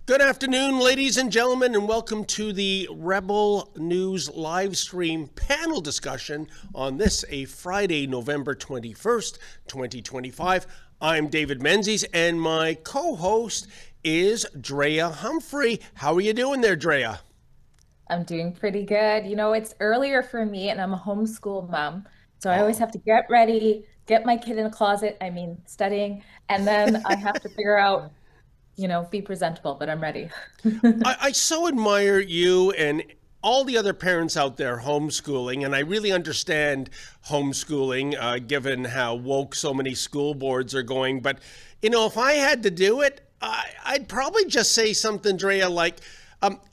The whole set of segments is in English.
Good afternoon, ladies and gentlemen, and welcome to the Rebel News live stream panel discussion on this, a Friday, November 21st, 2025. I'm David Menzies, and my co-host is Drea Humphrey. How are you doing there, Drea? I'm doing pretty good. You know, it's earlier for me and I'm a homeschool mom. So I always Oh. have to get ready, get my kid in a closet, studying, and then I have to figure out, be presentable, but I'm ready. I so admire you and all the other parents out there homeschooling, and I really understand homeschooling given how woke so many school boards are going. But, if I had to do it, I'd probably just say something, Drea, like,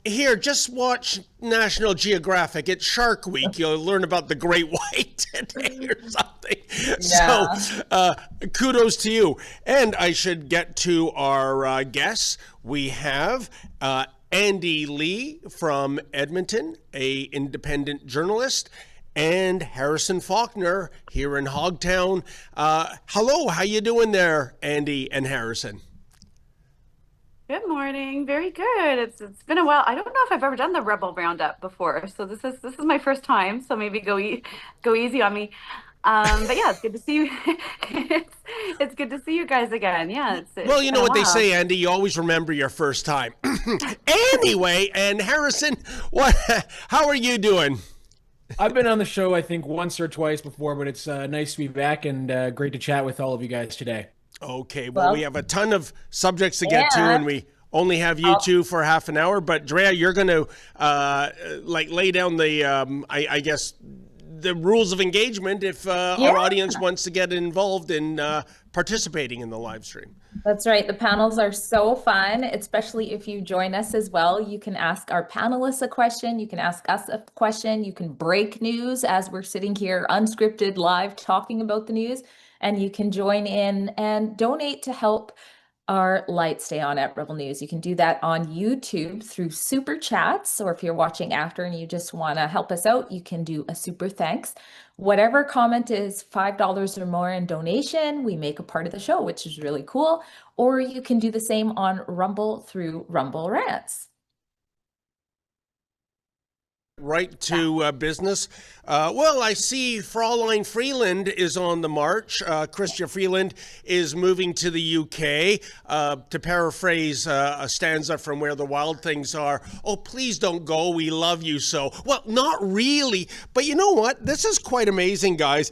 here, just watch National Geographic. It's Shark Week. You'll learn about the great white today or something. So, Yeah. kudos to you. And I should get to our guests. We have Andy Lee from Edmonton, a independent journalist, and Harrison Faulkner here in Hogtown. Hello, how you doing there, Andy and Harrison? Good morning. Very good. It's been a while. I don't know if I've ever done the Rebel Roundup before, so this is my first time. So maybe go easy on me. But yeah, it's good to see you. It's good to see you guys again. Yeah, Well, it's you been know a what they while. say, Andy. You always remember your first time. Anyway, and Harrison, what? How are you doing? I've been on the show, I think, once or twice before, but it's nice to be back and great to chat with all of you guys today. Okay, well, we Well, have a ton of subjects to get to, and and we only have you I'll, two for half an hour. But Drea, you're going to like lay down the, I guess, the rules of engagement if our yeah, audience wants to get involved in participating in the live stream. that's right. The panels are so fun, especially if you join us as well. You can ask our panelists a question, you can ask us a question, you can break news as we're sitting here unscripted live talking about the news, and you can join in and donate to help our lights stay on at Rebel News. You can do that on YouTube through super chats, or if you're watching after and you just want to help us out, you can do a super thanks. Whatever comment is $5 or more in donation, we make a part of the show, which is really cool. Or you can do the same on Rumble through Rumble Rants. Right to business. Well, I see Fraulein Freeland is on the march. Christian Freeland is moving to the UK. To paraphrase a stanza from Where the Wild Things Are, oh, please don't go, we love you so. Well, not really, but you know what? This is quite amazing, guys.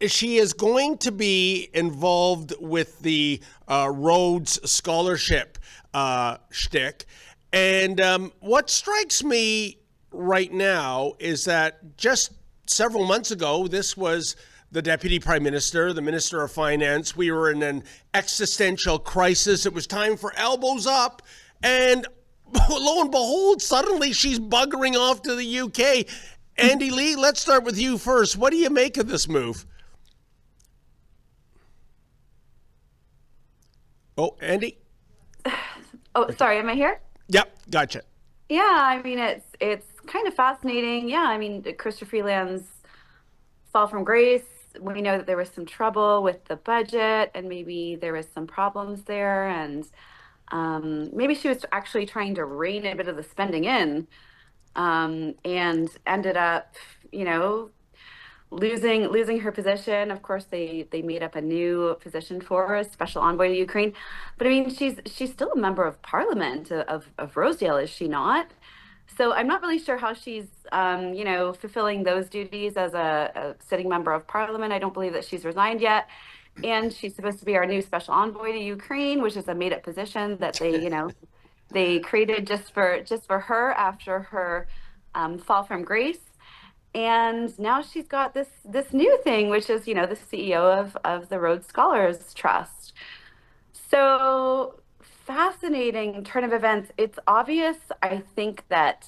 She is going to be involved with the Rhodes Scholarship shtick. And what strikes me right now is that just several months ago, this was the Deputy Prime Minister, the Minister of Finance. We were in an existential crisis. It was time for elbows up. And lo and behold, suddenly she's buggering off to the UK. Andy Lee, let's start with you first. What do you make of this move? Oh, Andy? Oh, sorry. Am I here? Yep, gotcha. Yeah. I mean, it's kind of fascinating. Yeah. I mean, Christopher Freeland's fall from grace. We know that there was some trouble with the budget, and maybe there was some problems there, and maybe she was actually trying to rein a bit of the spending in, and ended up, you know, losing her position. Of course, they made up a new position for her, special envoy to Ukraine. But I mean, she's still a member of parliament of Rosedale, is she not? So I'm not really sure how she's fulfilling those duties as a sitting member of parliament. I don't believe that she's resigned yet. And she's supposed to be our new special envoy to Ukraine, which is a made up position that they created just for her after her fall from grace. And now she's got this new thing, which is, the CEO of the Rhodes Scholars Trust. So fascinating turn of events. It's obvious, I think that,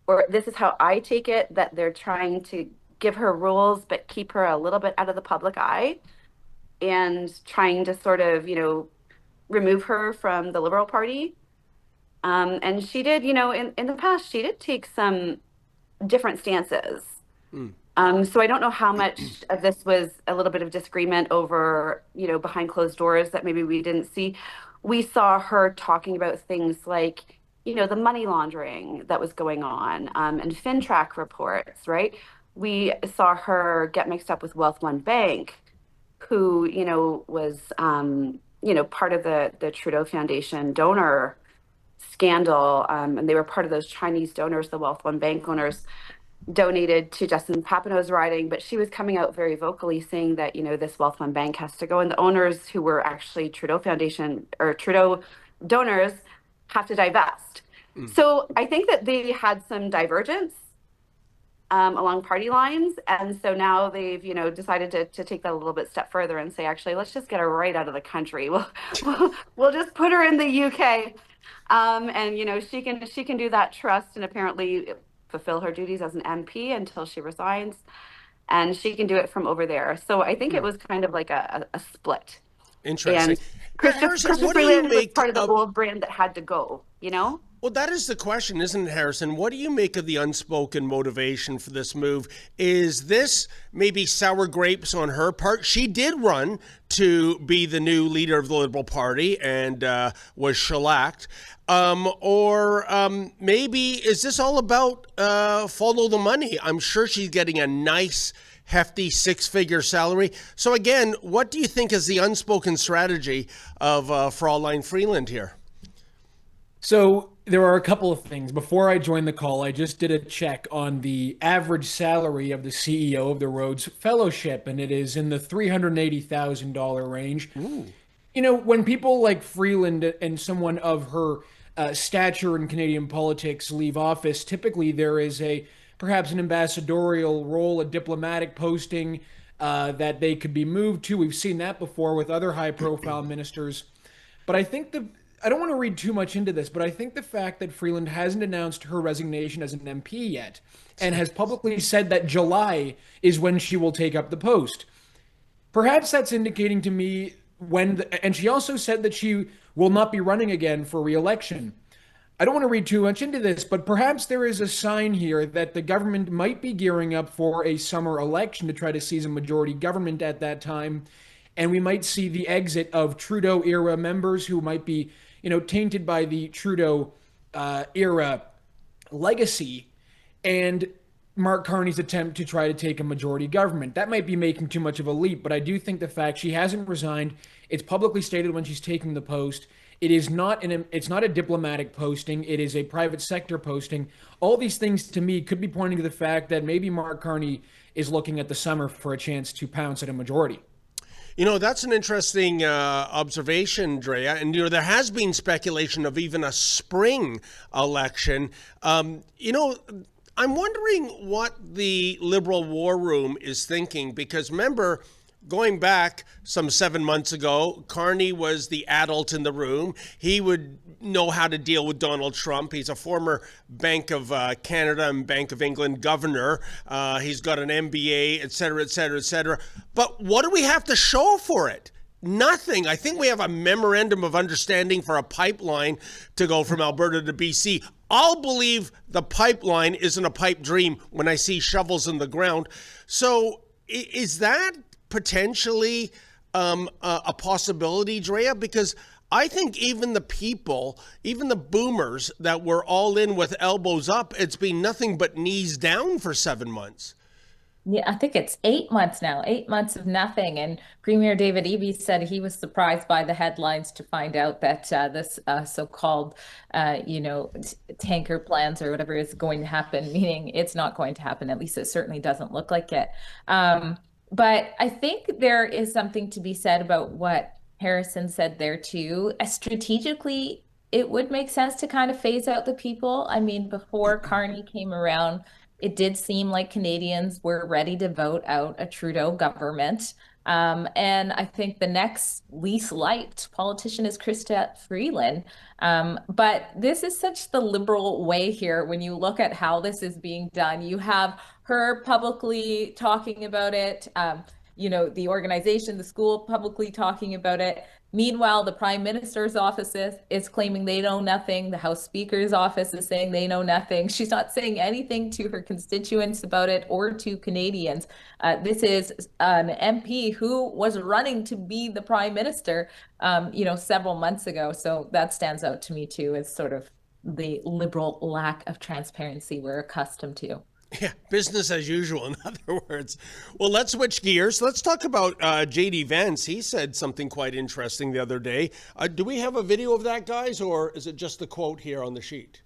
or this is how I take it, that they're trying to give her rules, but keep her a little bit out of the public eye, and trying to sort of, remove her from the Liberal Party. And she did, in the past, she did take some different stances. Hmm. So I don't know how much of this was a little bit of disagreement over, behind closed doors that maybe we didn't see. we saw her talking about things like, the money laundering that was going on, and FinTrack reports, right? We saw her get mixed up with Wealth One Bank, who, was, part of the Trudeau Foundation donor scandal. And they were part of those Chinese donors, the Wealth One Bank owners donated to Justin Papineau's riding, but she was coming out very vocally saying that, this Wealth One Bank has to go. And the owners, who were actually Trudeau Foundation or Trudeau donors, have to divest. So I think that they had some divergence along party lines. And so now they've, decided to take that a little bit step further and say, actually, let's just get her right out of the country. We'll just put her in the UK. And, she can do that trust and apparently fulfill her duties as an MP until she resigns. And she can do it from over there. So I think it was kind of like a split. Interesting. And Christopher Freeland was part of the old brand that had to go, Well, that is the question, isn't it, Harrison? What do you make of the unspoken motivation for this move? Is this maybe sour grapes on her part? She did run to be the new leader of the Liberal Party and was shellacked. Or maybe is this all about follow the money? I'm sure she's getting a nice, hefty six-figure salary. So again, what do you think is the unspoken strategy of Fraulein Freeland here? So there are a couple of things. Before I joined the call, I just did a check on the average salary of the CEO of the Rhodes Fellowship, and it is in the $380,000 range. Ooh. When people like Freeland and someone of her stature in Canadian politics leave office, typically there is perhaps an ambassadorial role, a diplomatic posting that they could be moved to. We've seen that before with other high-profile ministers. But I think I don't want to read too much into this, but I think the fact that Freeland hasn't announced her resignation as an MP yet and has publicly said that July is when she will take up the post, perhaps that's indicating to me and she also said that she will not be running again for re-election. I don't want to read too much into this, but perhaps there is a sign here that the government might be gearing up for a summer election to try to seize a majority government at that time. And we might see the exit of Trudeau-era members who might be, tainted by the Trudeau era legacy, and Mark Carney's attempt to try to take a majority government. That might be making too much of a leap, but I do think the fact she hasn't resigned, it's publicly stated when she's taking the post. It's not a diplomatic posting. It is a private sector posting. All these things to me could be pointing to the fact that maybe Mark Carney is looking at the summer for a chance to pounce at a majority. That's an interesting observation, Drea. And, there has been speculation of even a spring election. I'm wondering what the Liberal War Room is thinking, because remember, going back some 7 months ago, Carney was the adult in the room. He would know how to deal with Donald Trump. He's a former Bank of Canada and Bank of England governor. He's got an MBA, et cetera, et cetera, et cetera. But what do we have to show for it? Nothing. I think we have a memorandum of understanding for a pipeline to go from Alberta to BC. I'll believe the pipeline isn't a pipe dream when I see shovels in the ground. So is that potentially a possibility, Drea? Because I think even the people, even the boomers that were all in with elbows up, it's been nothing but knees down for 7 months. Yeah, I think it's 8 months now, 8 months of nothing. And Premier David Eby said he was surprised by the headlines to find out that this so-called, tanker plans or whatever is going to happen, meaning it's not going to happen. At least it certainly doesn't look like it. But I think there is something to be said about what Harrison said there too. Strategically, it would make sense to kind of phase out the people. I mean, before Carney came around, it did seem like Canadians were ready to vote out a Trudeau government. And I think the next least liked politician is Chrystia Freeland. But this is such the Liberal way here. When you look at how this is being done, you have her publicly talking about it, the organization, the school publicly talking about it. Meanwhile, the Prime Minister's office is claiming they know nothing. The House Speaker's office is saying they know nothing. She's not saying anything to her constituents about it or to Canadians. This is an MP who was running to be the Prime Minister, several months ago. So that stands out to me too, as sort of the Liberal lack of transparency we're accustomed to. Yeah, business as usual, in other words. Well, let's switch gears. Let's talk about J.D. Vance. He said something quite interesting the other day. Do we have a video of that, guys, or is it just the quote here on the sheet?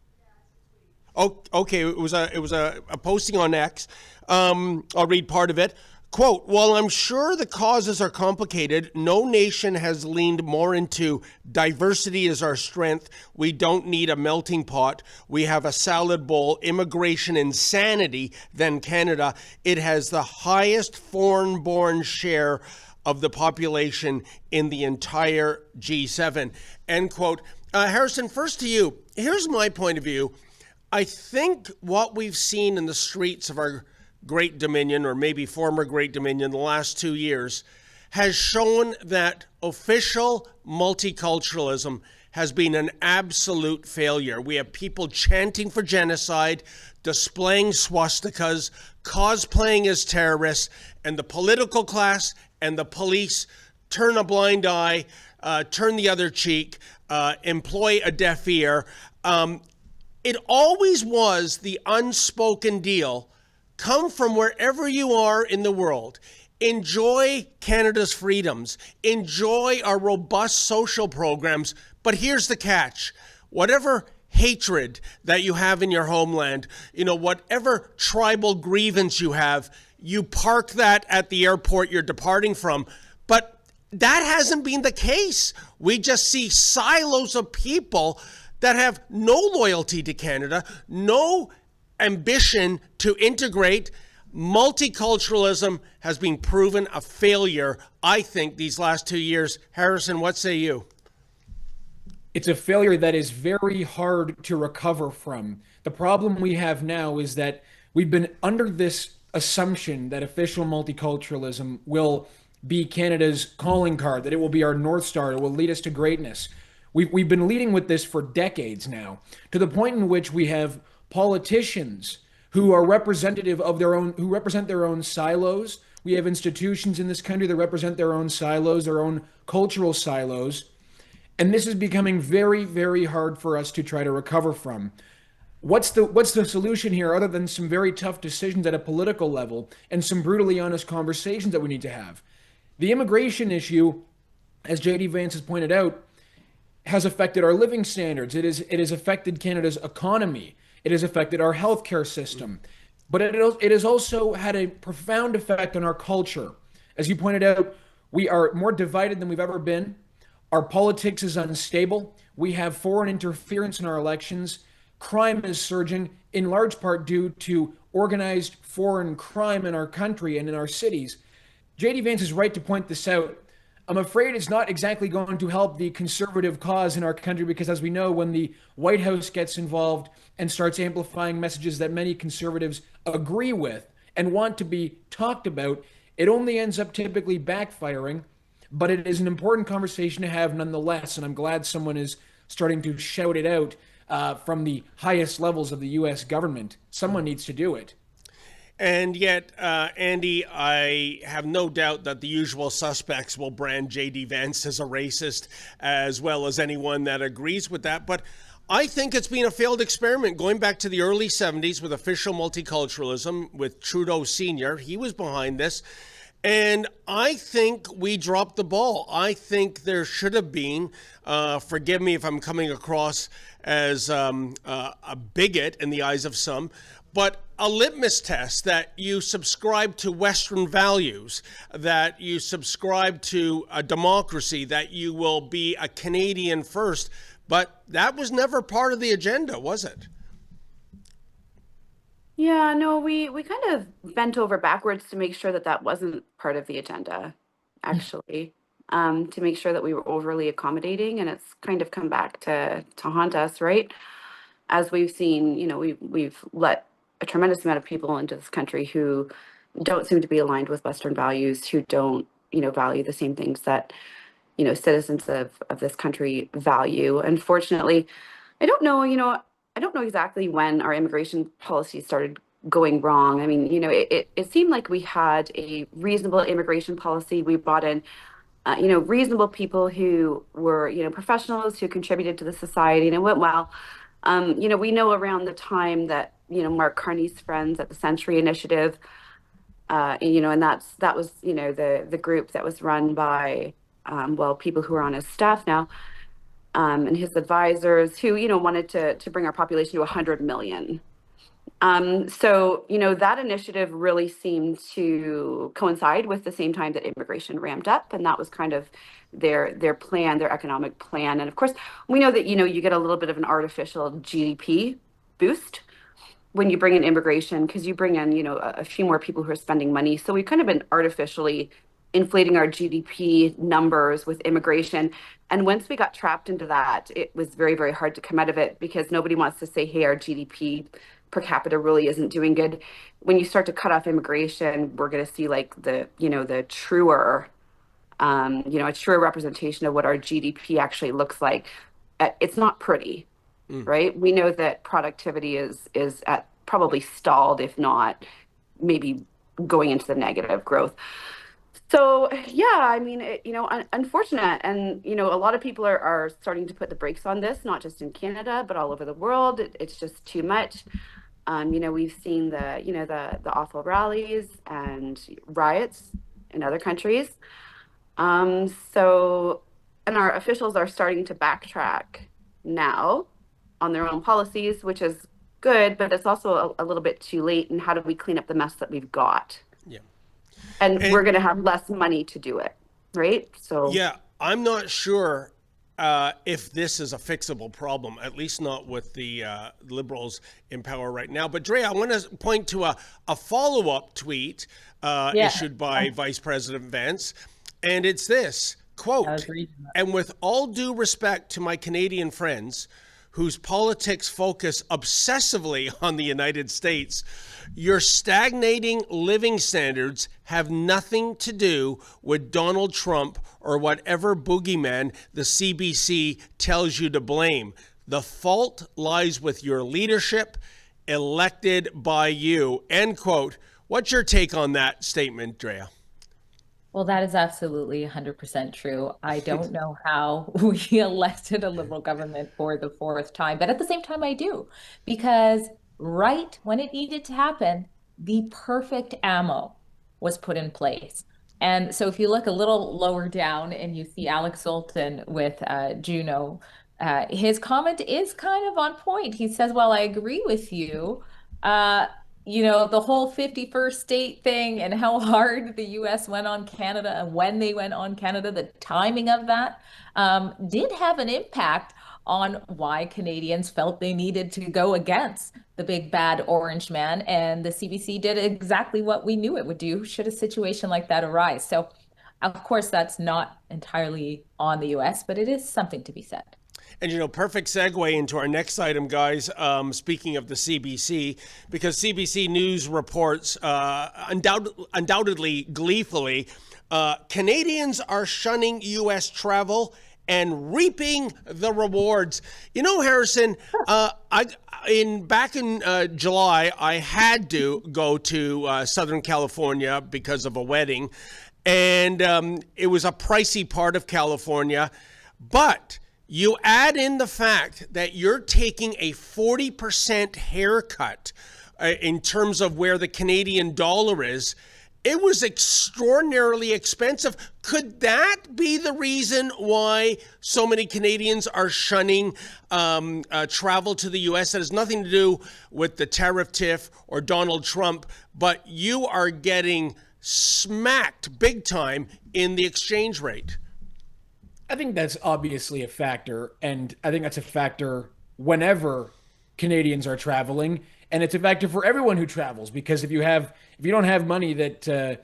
Oh, okay. It was a posting on X. I'll read part of it. Quote, while I'm sure the causes are complicated, no nation has leaned more into diversity as our strength. We don't need a melting pot. We have a salad bowl, immigration insanity than Canada. It has the highest foreign-born share of the population in the entire G7. End quote. Harrison, first to you. Here's my point of view. I think what we've seen in the streets of our Great Dominion, or maybe former Great Dominion, the last 2 years, has shown that official multiculturalism has been an absolute failure. We have people chanting for genocide, displaying swastikas, cosplaying as terrorists, and the political class and the police turn a blind eye, turn the other cheek, employ a deaf ear. It always was the unspoken deal. Come from wherever you are in the world. Enjoy Canada's freedoms. Enjoy our robust social programs. But here's the catch. Whatever hatred that you have in your homeland, whatever tribal grievance you have, you park that at the airport you're departing from. But that hasn't been the case. We just see silos of people that have no loyalty to Canada, no ambition to integrate. Multiculturalism has been proven a failure, I think, these last 2 years. Harrison, what say you? It's a failure that is very hard to recover from. The problem we have now is that we've been under this assumption that official multiculturalism will be Canada's calling card, that it will be our North Star, it will lead us to greatness. We've been leading with this for decades now, to the point in which we have politicians who are representative of who represent their own silos. We have institutions in this country that represent their own silos, their own cultural silos. And this is becoming very, very hard for us to try to recover from. What's the solution here other than some very tough decisions at a political level and some brutally honest conversations that we need to have? The immigration issue, as J.D. Vance has pointed out, has affected our living standards. It has affected Canada's economy. It has affected our healthcare system, but it has also had a profound effect on our culture. As you pointed out, we are more divided than we've ever been. Our politics is unstable. We have foreign interference in our elections. Crime is surging, in large part due to organized foreign crime in our country and in our cities. J.D. Vance is right to point this out. I'm afraid it's not exactly going to help the conservative cause in our country because, as we know, when the White House gets involved and starts amplifying messages that many conservatives agree with and want to be talked about, it only ends up typically backfiring. But it is an important conversation to have nonetheless, and I'm glad someone is starting to shout it out from the highest levels of the U.S. government. Someone needs to do it. And yet, Andy, I have no doubt that the usual suspects will brand J.D. Vance as a racist, as well as anyone that agrees with that. But I think it's been a failed experiment going back to the early 70s with official multiculturalism with Trudeau Sr. He was behind this. And I think we dropped the ball. I think there should have been, forgive me if I'm coming across as a bigot in the eyes of some, but a litmus test that you subscribe to Western values, that you subscribe to a democracy, that you will be a Canadian first. But that was never part of the agenda, was it? Yeah, no, we kind of bent over backwards to make sure that that wasn't part of the agenda, actually, to make sure that we were overly accommodating, and it's kind of come back to haunt us, right? As we've seen, we've let a tremendous amount of people into this country who don't seem to be aligned with Western values, who don't, value the same things that, citizens of this country value. Unfortunately, I don't know, I don't know exactly when our immigration policy started going wrong. I mean, it seemed like we had a reasonable immigration policy. We brought in, reasonable people who were, professionals who contributed to the society, and it went well. We know around the time that, Mark Carney's friends at the Century Initiative, and that was, the group that was run by, people who are on his staff now, and his advisors who, wanted to bring our population to 100 million. So, that initiative really seemed to coincide with the same time that immigration ramped up. And that was kind of their plan, their economic plan. And of course, we know that, you get a little bit of an artificial GDP boost when you bring in immigration, because you bring in, a few more people who are spending money. So we've kind of been artificially inflating our GDP numbers with immigration. And once we got trapped into that, it was very, very hard to come out of it, because nobody wants to say, hey, our GDP per capita really isn't doing good. When you start to cut off immigration, we're going to see like the truer, a truer representation of what our GDP actually looks like. It's not pretty, right? We know that productivity is at probably stalled, if not maybe going into the negative growth. So yeah, I mean, unfortunate. And, a lot of people are starting to put the brakes on this, not just in Canada, but all over the world. It's just too much. We've seen the awful rallies and riots in other countries. And our officials are starting to backtrack now on their own policies, which is good, but it's also a little bit too late. And how do we clean up the mess that we've got? Yeah. And we're going to have less money to do it, right? So yeah, I'm not sure if this is a fixable problem, at least not with the Liberals in power right now. But Drea, I want to point to a follow-up tweet issued by Vice President Vance, and it's this, quote, "And with all due respect to my Canadian friends, whose politics focus obsessively on the United States, your stagnating living standards have nothing to do with Donald Trump or whatever boogeyman the CBC tells you to blame. The fault lies with your leadership, elected by you." End quote. What's your take on that statement, Drea? Well, that is absolutely 100% true. I don't know how we elected a Liberal government for the fourth time, but at the same time I do, because right when it needed to happen, the perfect ammo was put in place. And so if you look a little lower down and you see Alex Zoltan with Juno, his comment is kind of on point. He says, well, I agree with you. The whole 51st state thing and how hard the US went on Canada and when they went on Canada, the timing of that did have an impact on why Canadians felt they needed to go against the big bad orange man. And the CBC did exactly what we knew it would do should a situation like that arise. So, of course, that's not entirely on the US, but it is something to be said. And, perfect segue into our next item, guys, speaking of the CBC, because CBC News reports undoubtedly gleefully, Canadians are shunning U.S. travel and reaping the rewards. Harrison, back in July, I had to go to Southern California because of a wedding, and it was a pricey part of California, but you add in the fact that you're taking a 40% haircut in terms of where the Canadian dollar is. It was extraordinarily expensive. Could that be the reason why so many Canadians are shunning travel to the U.S.? That has nothing to do with the tariff tiff or Donald Trump, but you are getting smacked big time in the exchange rate. I think that's obviously a factor, and I think that's a factor whenever Canadians are traveling, and it's a factor for everyone who travels, because if you don't have money that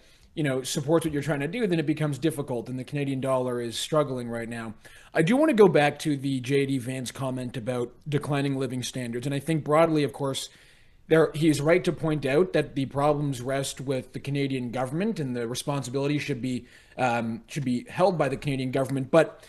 supports what you're trying to do, then it becomes difficult, and the Canadian dollar is struggling right now. I do want to go back to the JD Vance comment about declining living standards, and I think broadly, of course, he is right to point out that the problems rest with the Canadian government, and the responsibility should be held by the Canadian government. But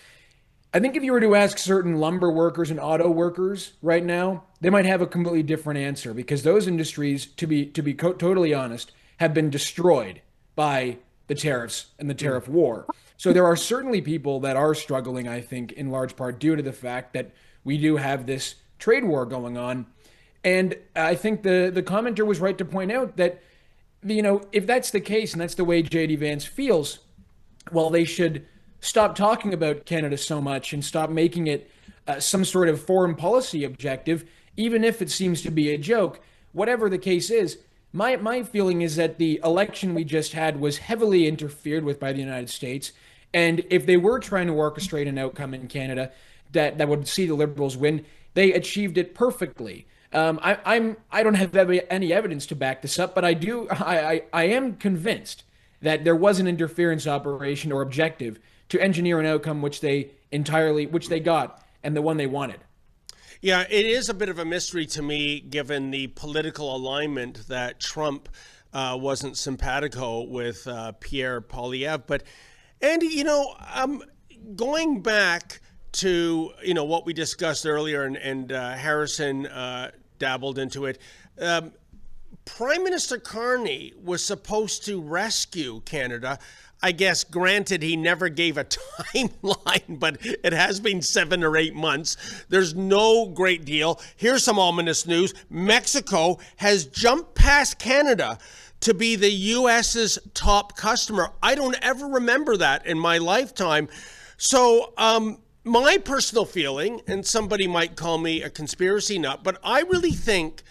I think if you were to ask certain lumber workers and auto workers right now, they might have a completely different answer, because those industries, totally honest, have been destroyed by the tariffs and the tariff war. So there are certainly people that are struggling, I think, in large part due to the fact that we do have this trade war going on. And I think the commenter was right to point out that, if that's the case and that's the way JD Vance feels, well, they should stop talking about Canada so much and stop making it some sort of foreign policy objective, even if it seems to be a joke. Whatever the case is, my feeling is that the election we just had was heavily interfered with by the United States. And if they were trying to orchestrate an outcome in Canada that would see the Liberals win, they achieved it perfectly. I don't have any evidence to back this up, but I am convinced that there was an interference operation or objective to engineer an outcome which they got, and the one they wanted. Yeah, it is a bit of a mystery to me, given the political alignment, that Trump wasn't simpatico with Pierre Poilievre. But Andy, going back to what we discussed earlier, and Harrison dabbled into it. Prime Minister Carney was supposed to rescue Canada. I guess, granted, he never gave a timeline, but it has been 7 or 8 months. There's no great deal. Here's some ominous news. Mexico has jumped past Canada to be the U.S.'s top customer. I don't ever remember that in my lifetime. So my personal feeling, and somebody might call me a conspiracy nut, but I really think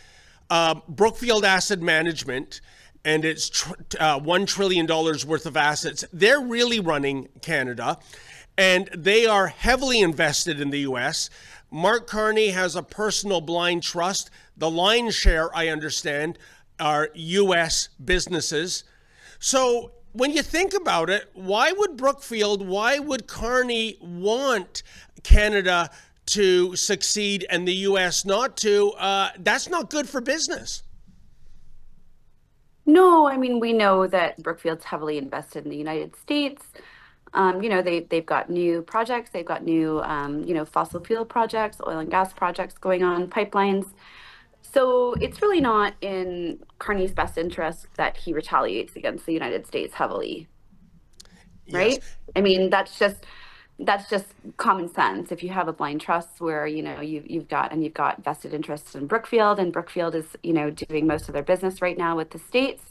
Brookfield Asset Management and its $1 trillion worth of assets, they're really running Canada, and they are heavily invested in the U.S. Mark Carney has a personal blind trust. The lion's share, I understand, are U.S. businesses. So when you think about it, why would Carney want Canada to succeed and the U.S. not to? That's not good for business. No, I mean, we know that Brookfield's heavily invested in the United States. They've got new projects, they've got new, fossil fuel projects, oil and gas projects going on, pipelines. So it's really not in Carney's best interest that he retaliates against the United States heavily, right? Yes. I mean, that's just common sense. If you have a blind trust where you've got vested interests in Brookfield, and Brookfield is doing most of their business right now with the States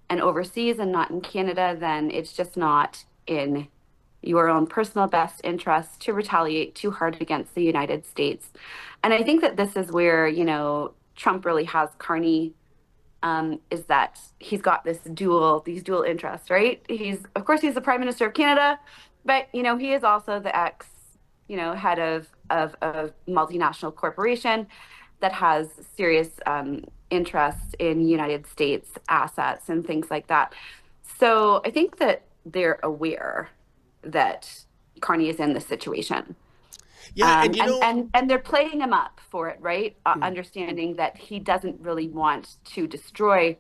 and overseas and not in Canada, then it's just not in your own personal best interest to retaliate too hard against the United States. And I think that this is where Trump really has Carney, is that he's got these dual interests, right? He's the Prime Minister of Canada, but he is also the head of a multinational corporation that has serious interests in United States assets and things like that. So I think that they're aware that Carney is in this situation. Yeah, and they're playing him up for it, right? Understanding that he doesn't really want to destroy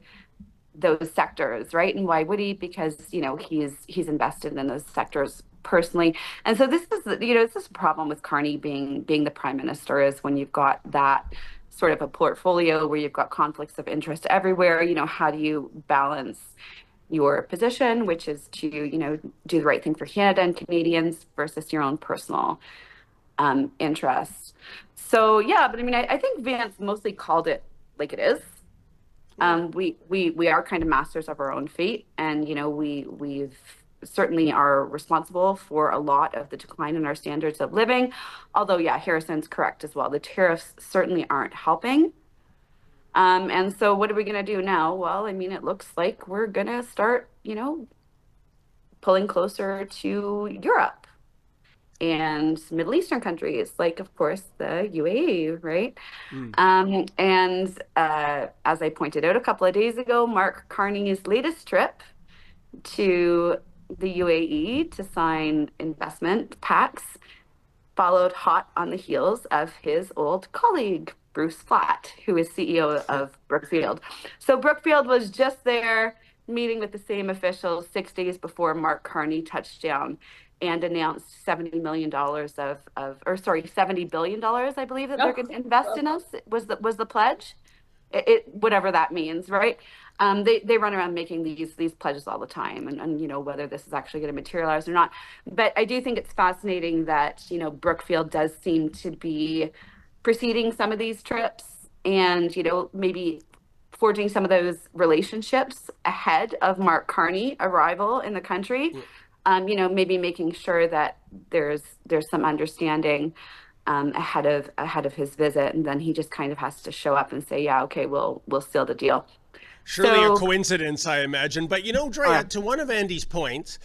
those sectors, right? And why would he? Because he's invested in those sectors personally. And so this is a problem with Carney being the prime minister, is when you've got that sort of a portfolio where you've got conflicts of interest everywhere. How do you balance your position, which is to do the right thing for Canada and Canadians, versus your own personal interests. So yeah, but I mean, I think Vance mostly called it like it is. We are kind of masters of our own fate, and we've certainly are responsible for a lot of the decline in our standards of living. Although, yeah, Harrison's correct as well. The tariffs certainly aren't helping. And so what are we going to do now? Well, I mean, it looks like we're going to start, pulling closer to Europe and Middle Eastern countries, like, of course, the UAE, right? As I pointed out a couple of days ago, Mark Carney's latest trip to the UAE to sign investment pacts followed hot on the heels of his old colleague, Bruce Flatt, who is CEO of Brookfield. So Brookfield was just there meeting with the same officials 6 days before Mark Carney touched down and announced $70 billion, I believe, that they're going to invest in us, was the pledge. Whatever that means, right? They run around making these pledges all the time, and you know, whether this is actually going to materialize or not. But I do think it's fascinating that, you know, Brookfield does seem to be preceding some of these trips, and, you know, maybe forging some of those relationships ahead of Mark Carney arrival in the country. You know, maybe making sure that there's some understanding ahead of his visit, and then he just kind of has to show up and say, yeah, okay, we'll seal the deal. Surely a coincidence, I imagine. But, you know, Drea, to one of Andy's points,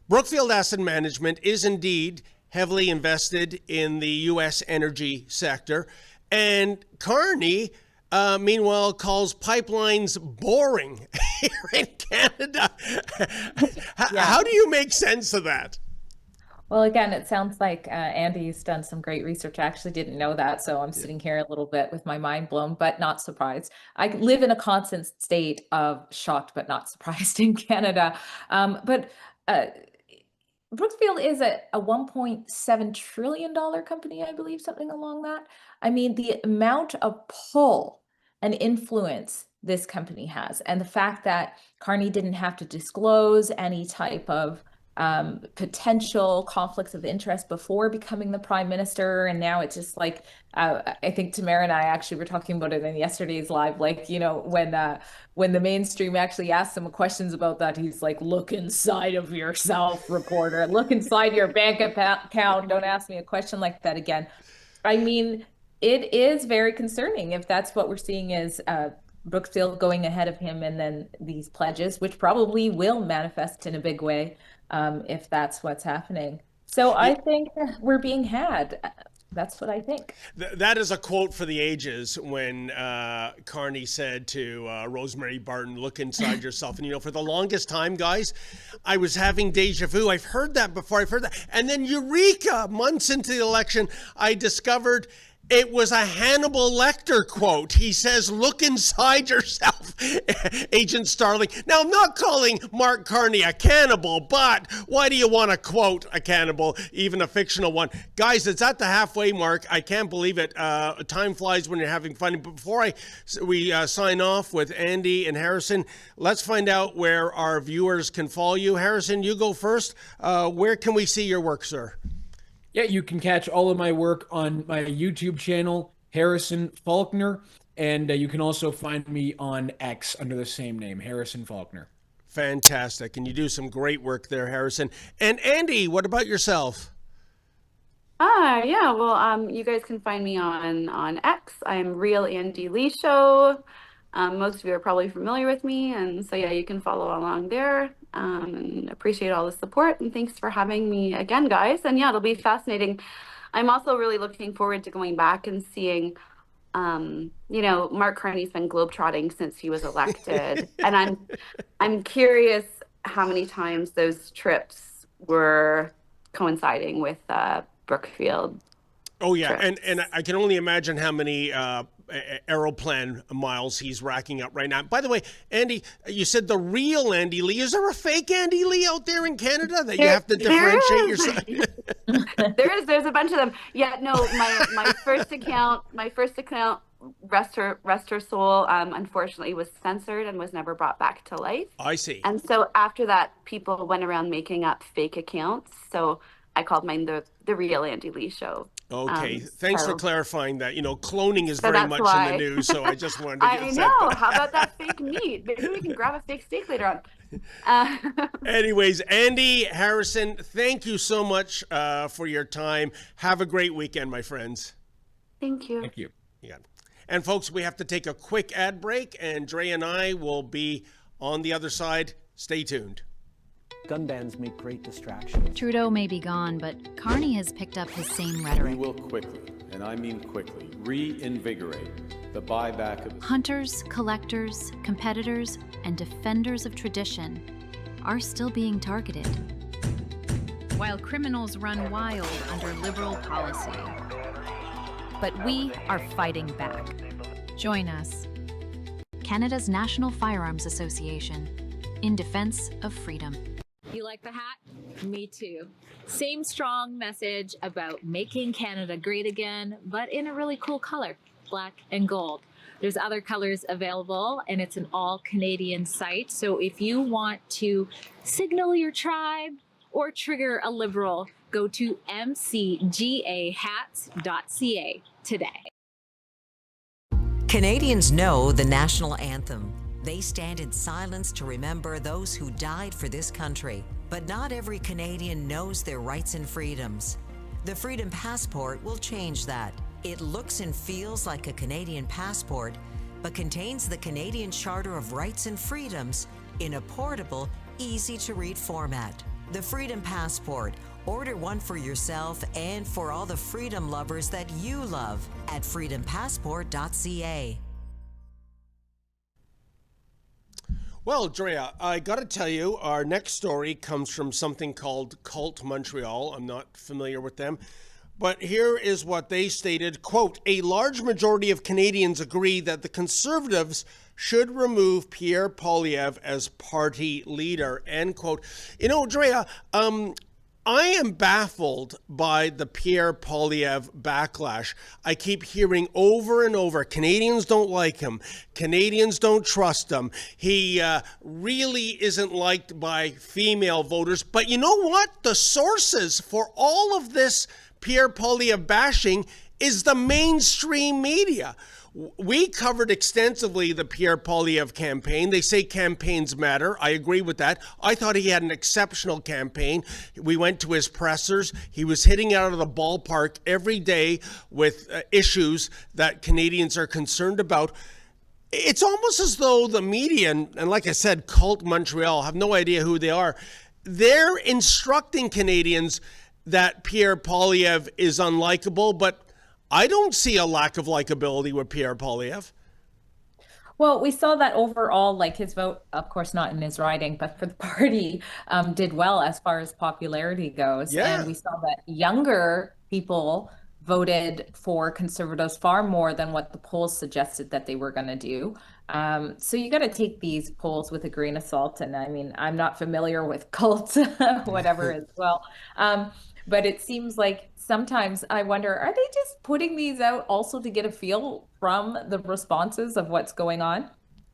Brookfield Asset Management is indeed heavily invested in the U.S. energy sector. And Carney, meanwhile, calls pipelines boring here in Canada. How do you make sense of that? Well, again, it sounds like Andy's done some great research. I actually didn't know that, so I'm sitting here a little bit with my mind blown, but not surprised. I live in a constant state of shocked but not surprised in Canada. But Brookfield is a $1.7 trillion company, I believe, something along that. I mean, the amount of pull and influence this company has, and the fact that Carney didn't have to disclose any type of potential conflicts of interest before becoming the prime minister, and now it's just like I think Tamara and I actually were talking about it in yesterday's live, like, you know, when the mainstream actually asked him questions about that, he's like, look inside of yourself, reporter, look inside your bank account, don't ask me a question like that again. I mean, it is very concerning if that's what we're seeing is Brookfield going ahead of him, and then these pledges, which probably will manifest in a big way if that's what's happening. So I think we're being had. That's what I think. That is a quote for the ages when Carney said to Rosemary Barton, look inside yourself. And, you know, for the longest time, guys, I was having deja vu. I've heard that before. I've heard that. And then eureka, months into the election, I discovered it was a Hannibal Lecter quote. He says, look inside yourself, Agent Starling. Now, I'm not calling Mark Carney a cannibal, but why do you want to quote a cannibal, even a fictional one? Guys, it's at the halfway mark. I can't believe it. Time flies when you're having fun. But before we sign off with Andy and Harrison, let's find out where our viewers can follow you. Harrison, you go first. Where can we see your work, sir? Yeah, you can catch all of my work on my YouTube channel, Harrison Faulkner, and you can also find me on X under the same name, Harrison Faulkner. Fantastic. And you do some great work there, Harrison. And Andy, what about yourself? Yeah, well, you guys can find me on X. I'm Real Andy Lee Show. Most of you are probably familiar with me, and so yeah, you can follow along there. And appreciate all the support, and thanks for having me again, guys. And yeah, it'll be fascinating. I'm also really looking forward to going back and seeing, you know, Mark Carney's been globetrotting since he was elected, and I'm curious how many times those trips were coinciding with Brookfield. Oh yeah, trips. and I can only imagine how many aeroplan miles he's racking up right now. By the way, Andy, you said the real Andy Lee. Is there a fake Andy Lee out there in Canada that you have to differentiate yourself? There's a bunch of them. Yeah, no, my first account, rest her soul, unfortunately was censored and was never brought back to life. I see. And so after that, people went around making up fake accounts. So I called mine the Real Andy Lee Show. Okay, thanks for clarifying that. You know, cloning is very much in the news, so I just wanted to get I know. How about that fake meat? Maybe we can grab a fake steak later on. Anyways, Andy, Harrison, thank you so much for your time. Have a great weekend, my friends. Thank you. Thank you. Yeah. And folks, we have to take a quick ad break, and Dre and I will be on the other side. Stay tuned. Gun bans make great distraction. Trudeau may be gone, but Carney has picked up his same rhetoric. We will quickly, and I mean quickly, reinvigorate the buyback of... Hunters, collectors, competitors, and defenders of tradition are still being targeted, while criminals run wild under Liberal policy. but we are fighting back. Join us. Canada's National Firearms Association, in defense of freedom. You like the hat? Me too. Same strong message about making Canada great again, but in a really cool color, black and gold. There's other colors available, and it's an all-Canadian site. So if you want to signal your tribe or trigger a Liberal, go to mcgahats.ca today. Canadians know the national anthem. They stand in silence to remember those who died for this country. But not every Canadian knows their rights and freedoms. The Freedom Passport will change that. It looks and feels like a Canadian passport, but contains the Canadian Charter of Rights and Freedoms in a portable, easy-to-read format. The Freedom Passport. Order one for yourself and for all the freedom lovers that you love at freedompassport.ca. Well, Drea, I got to tell you, our next story comes from something called Cult Montreal. I'm not familiar with them. But here is what they stated, quote, a large majority of Canadians agree that the Conservatives should remove Pierre Poilievre as party leader, end quote. You know, Drea, I am baffled by the Pierre Poilievre backlash. I keep hearing over and over, Canadians don't like him. Canadians don't trust him. He really isn't liked by female voters. But you know what? The sources for all of this Pierre Poilievre bashing is the mainstream media. We covered extensively the Pierre Poilievre campaign. They say campaigns matter. I agree with that. I thought he had an exceptional campaign. We went to his pressers. He was hitting out of the ballpark every day with issues that Canadians are concerned about. It's almost as though the media, and like I said, Cult Montreal, have no idea who they are. They're instructing Canadians that Pierre Poilievre is unlikable, but I don't see a lack of likability with Pierre Poilievre. Well, we saw that overall, like his vote, of course, not in his riding, but for the party, did well as far as popularity goes. Yeah. And we saw that younger people voted for Conservatives far more than what the polls suggested that they were going to do. So you got to take these polls with a grain of salt. And I mean, I'm not familiar with cults, whatever as well. But it seems like sometimes I wonder, are they just putting these out also to get a feel from the responses of what's going on?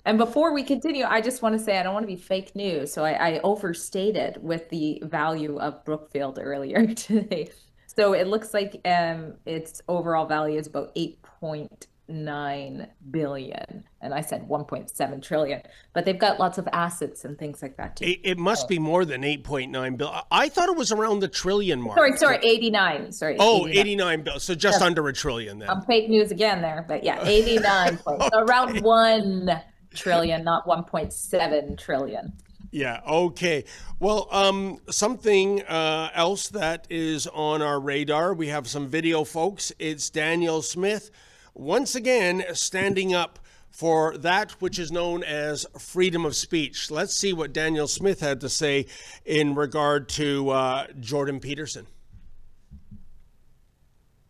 And before we continue, I just want to say I don't want to be fake news. So I overstated with the value of Brookfield earlier today. So it looks like its overall value is about 8.9 billion. And I said 1.7 trillion. But they've got lots of assets and things like that too. It must be more than 8.9 billion. I thought it was around the trillion mark. Sorry, 89. Sorry. Oh, 89 billion. So just under a trillion then. I'm fake news again there, but yeah, 89. So around 1 trillion, not 1.7 trillion. Yeah, okay. Well, something else that is on our radar, we have some video, folks. It's Daniel Smith, once again, standing up for that which is known as freedom of speech. Let's see what Daniel Smith had to say in regard to Jordan Peterson.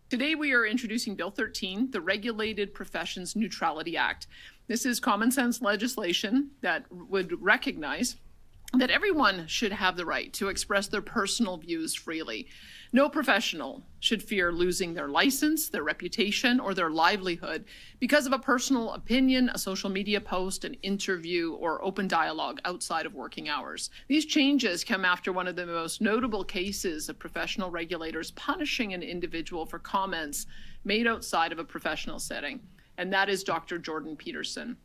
Today we are introducing Bill 13, the Regulated Professions Neutrality Act. This is common sense legislation that would recognize that everyone should have the right to express their personal views freely. No professional should fear losing their license, their reputation, or their livelihood because of a personal opinion, a social media post, an interview, or open dialogue outside of working hours. These changes come after one of the most notable cases of professional regulators punishing an individual for comments made outside of a professional setting, and that is Dr. Jordan Peterson.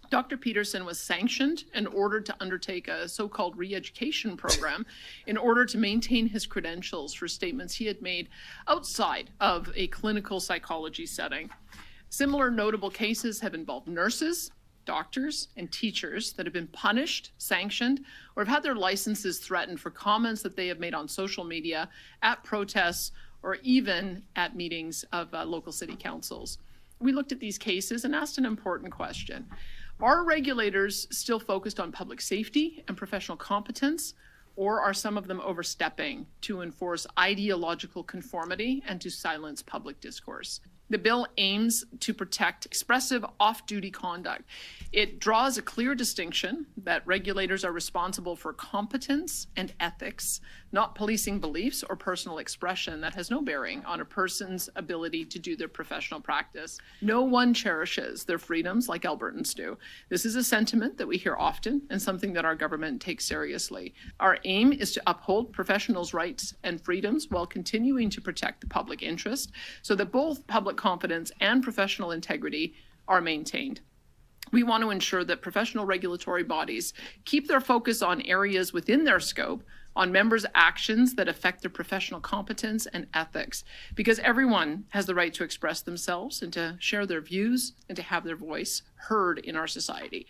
Dr. Peterson was sanctioned and ordered to undertake a so-called re-education program in order to maintain his credentials for statements he had made outside of a clinical psychology setting. Similar notable cases have involved nurses, doctors, and teachers that have been punished, sanctioned, or have had their licenses threatened for comments that they have made on social media, at protests, or even at meetings of local city councils. We looked at these cases and asked an important question. Are regulators still focused on public safety and professional competence, or are some of them overstepping to enforce ideological conformity and to silence public discourse? The bill aims to protect expressive off-duty conduct. It draws a clear distinction that regulators are responsible for competence and ethics, not policing beliefs or personal expression that has no bearing on a person's ability to do their professional practice. No one cherishes their freedoms like Albertans do. This is a sentiment that we hear often and something that our government takes seriously. Our aim is to uphold professionals' rights and freedoms while continuing to protect the public interest so that both public confidence and professional integrity are maintained. We want to ensure that professional regulatory bodies keep their focus on areas within their scope, on members' actions that affect their professional competence and ethics, because everyone has the right to express themselves and to share their views and to have their voice heard in our society.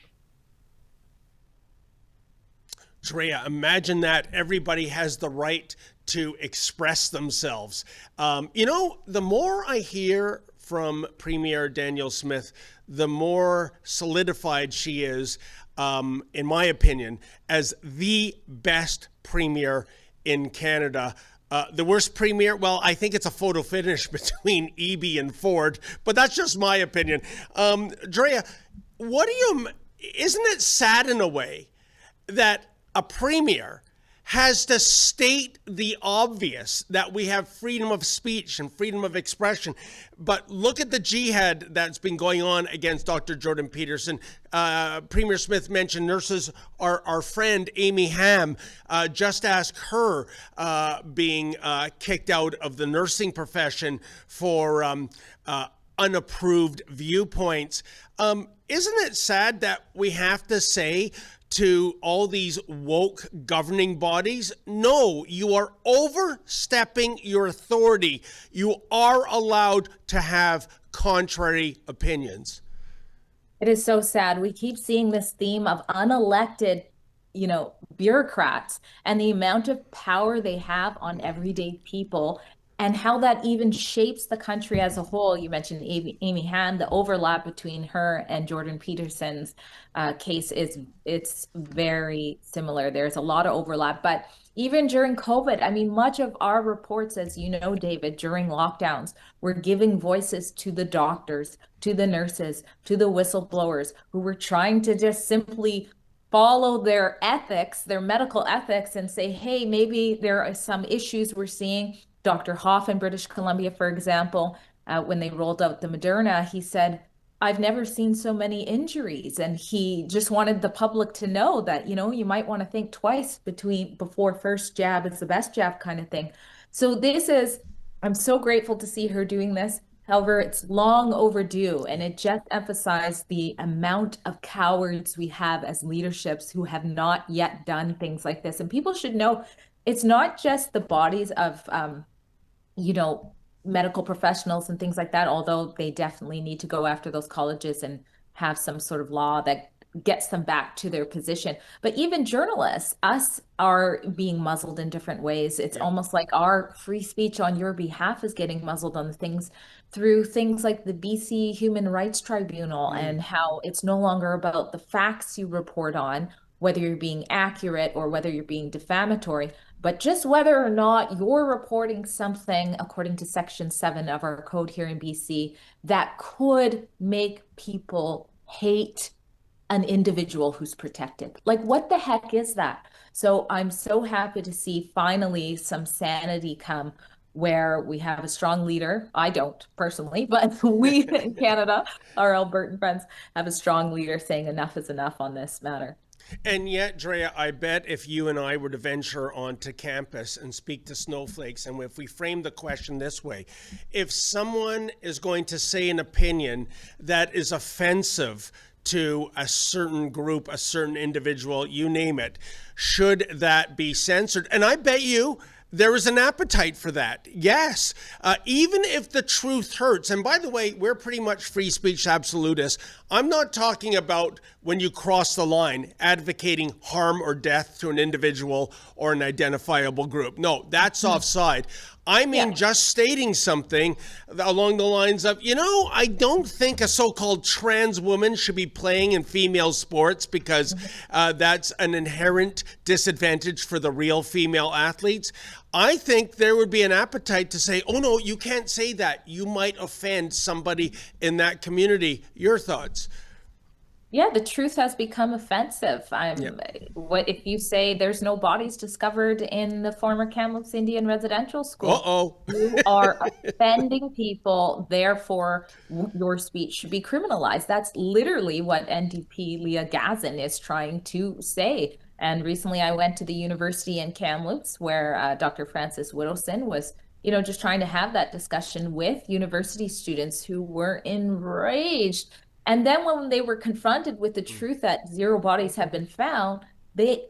Drea, imagine that everybody has the right to express themselves. The more I hear from Premier Danielle Smith, the more solidified she is, in my opinion, as the best premier in Canada. The worst premier, well, I think it's a photo finish between Eby and Ford, but that's just my opinion. Drea, isn't it sad in a way that a premier has to state the obvious, that we have freedom of speech and freedom of expression? But look at the jihad that's been going on against Dr. Jordan Peterson. Premier Smith mentioned nurses. Our friend Amy Ham, just ask her being kicked out of the nursing profession for unapproved viewpoints. Isn't it sad that we have to say to all these woke governing bodies, no, you are overstepping your authority. You are allowed to have contrary opinions? It is so sad. We keep seeing this theme of unelected, bureaucrats and the amount of power they have on everyday people and how that even shapes the country as a whole. You mentioned Amy Ham, the overlap between her and Jordan Peterson's case it's very similar. There's a lot of overlap, but even during COVID, much of our reports, as you know, David, during lockdowns, were giving voices to the doctors, to the nurses, to the whistleblowers who were trying to just simply follow their ethics, their medical ethics, and say, hey, maybe there are some issues we're seeing. Dr. Hoff in British Columbia, for example, when they rolled out the Moderna, he said, I've never seen so many injuries. And he just wanted the public to know that, you might want to think twice before first jab is the best jab kind of thing. So I'm so grateful to see her doing this. However, it's long overdue, and it just emphasized the amount of cowards we have as leaderships who have not yet done things like this. And people should know it's not just the bodies of, medical professionals and things like that, although they definitely need to go after those colleges and have some sort of law that gets them back to their position. But even journalists, us, are being muzzled in different ways. It's almost like our free speech on your behalf is getting muzzled on through things like the BC Human Rights Tribunal, and how it's no longer about the facts you report on, whether you're being accurate or whether you're being defamatory, but just whether or not you're reporting something according to Section 7 of our code here in BC that could make people hate an individual who's protected. Like, what the heck is that? So I'm so happy to see finally some sanity come where we have a strong leader. I don't personally, but we in Canada, our Albertan friends, have a strong leader saying enough is enough on this matter. And yet, Drea, I bet if you and I were to venture onto campus and speak to snowflakes, and if we frame the question this way, if someone is going to say an opinion that is offensive to a certain group, a certain individual, you name it, should that be censored? And I bet you there is an appetite for that. Yes, even if the truth hurts. And by the way, we're pretty much free speech absolutists. I'm not talking about when you cross the line, advocating harm or death to an individual or an identifiable group. No, that's offside. I mean, just stating something along the lines of, I don't think a so-called trans woman should be playing in female sports because that's an inherent disadvantage for the real female athletes. I think there would be an appetite to say, oh no, you can't say that. You might offend somebody in that community. Your thoughts? Yeah, the truth has become offensive. What if you say there's no bodies discovered in the former Kamloops Indian residential school? Uh-oh. You are offending people, therefore your speech should be criminalized. That's literally what NDP Leah Gazin is trying to say. And recently I went to the university in Kamloops where Dr. Francis Widdowson was, just trying to have that discussion with university students who were enraged. And then when they were confronted with the truth that 0 bodies have been found,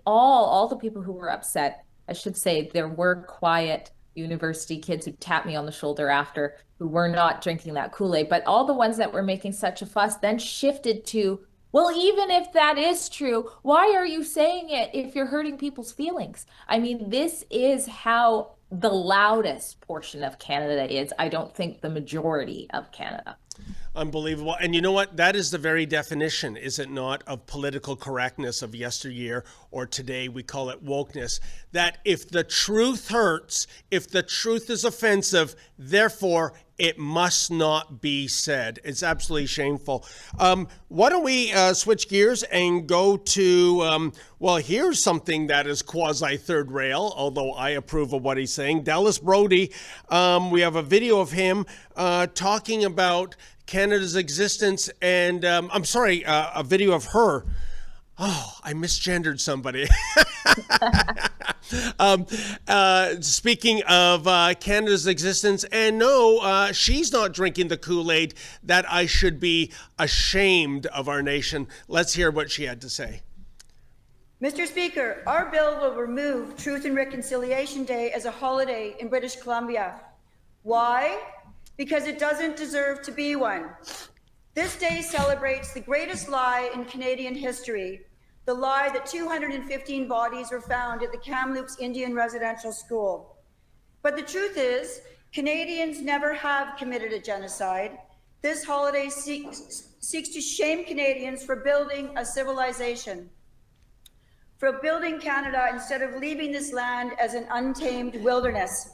all the people who were upset, I should say, there were quiet university kids who tapped me on the shoulder after, who were not drinking that Kool-Aid, but all the ones that were making such a fuss then shifted to, well, even if that is true, why are you saying it if you're hurting people's feelings? I mean, this is how the loudest portion of Canada is. I don't think the majority of Canada. Unbelievable. And you know what? That is the very definition, is it not, of political correctness of yesteryear, or today we call it wokeness, that if the truth hurts, if the truth is offensive, therefore it must not be said. It's absolutely shameful. Why don't we switch gears and go to, well, here's something that is quasi-third rail, although I approve of what he's saying. Dallas Brody, we have a video of him talking about Canada's existence, and I'm sorry, a video of her. Oh, I misgendered somebody. Speaking of Canada's existence, and no, she's not drinking the Kool-Aid that I should be ashamed of our nation. Let's hear what she had to say. Mr. Speaker, our bill will remove Truth and Reconciliation Day as a holiday in British Columbia. Why? Because it doesn't deserve to be one. This day celebrates the greatest lie in Canadian history, the lie that 215 bodies were found at the Kamloops Indian Residential School. But the truth is, Canadians never have committed a genocide. This holiday seeks to shame Canadians for building a civilization, for building Canada instead of leaving this land as an untamed wilderness.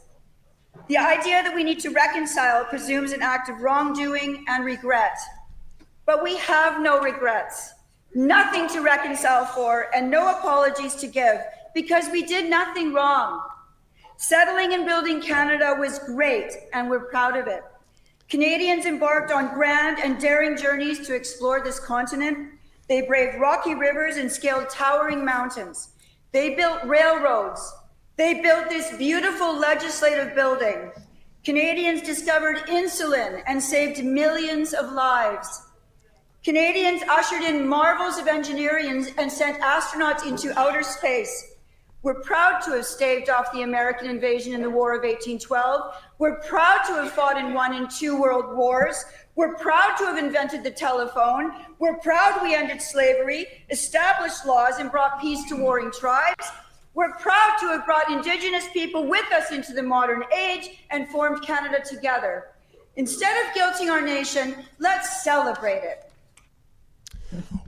The idea that we need to reconcile presumes an act of wrongdoing and regret. But we have no regrets, nothing to reconcile for, and no apologies to give, because we did nothing wrong. Settling and building Canada was great, and we're proud of it. Canadians embarked on grand and daring journeys to explore this continent. They braved rocky rivers and scaled towering mountains. They built railroads. They built this beautiful legislative building. Canadians discovered insulin and saved millions of lives. Canadians ushered in marvels of engineering and sent astronauts into outer space. We're proud to have staved off the American invasion in the War of 1812. We're proud to have fought in 1 and 2 world wars. We're proud to have invented the telephone. We're proud we ended slavery, established laws, and brought peace to warring tribes. We're proud to have brought Indigenous people with us into the modern age and formed Canada together. Instead of guilting our nation, let's celebrate it.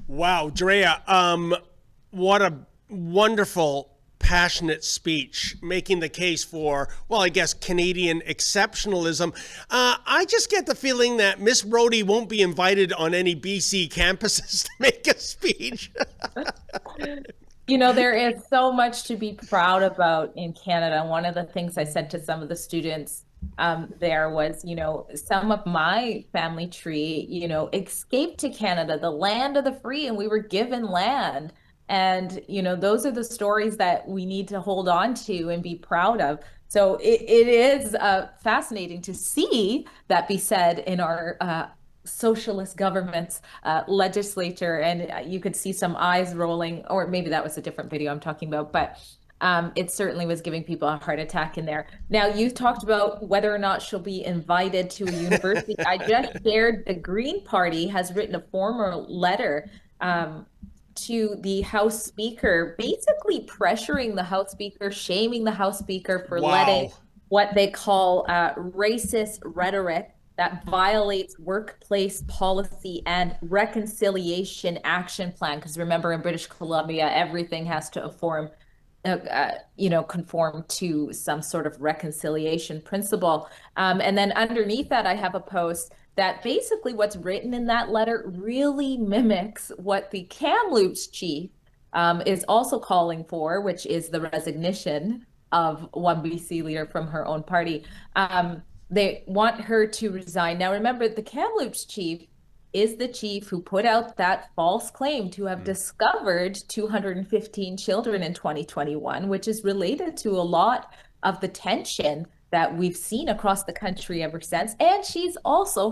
Wow, Drea, what a wonderful, passionate speech, making the case for, well, I guess, Canadian exceptionalism. I just get the feeling that Miss Brody won't be invited on any BC campuses to make a speech. There is so much to be proud about in Canada. One of the things I said to some of the students there was, some of my family tree, escaped to Canada, the land of the free, and we were given land. And, those are the stories that we need to hold on to and be proud of. So it is fascinating to see that be said in our socialist government's legislature. And you could see some eyes rolling, or maybe that was a different video I'm talking about, but it certainly was giving people a heart attack in there. Now, you talked about whether or not she'll be invited to a university. I just shared the Green Party has written a formal letter to the House Speaker, basically pressuring the House Speaker, shaming the House Speaker for letting what they call racist rhetoric that violates workplace policy and reconciliation action plan. Because remember, in British Columbia, everything has to conform to some sort of reconciliation principle. And then underneath that, I have a post that basically what's written in that letter really mimics what the Kamloops chief is also calling for, which is the resignation of one BC leader from her own party. They want her to resign. Now, remember, the Kamloops chief is the chief who put out that false claim to have discovered 215 children in 2021, which is related to a lot of the tension that we've seen across the country ever since. And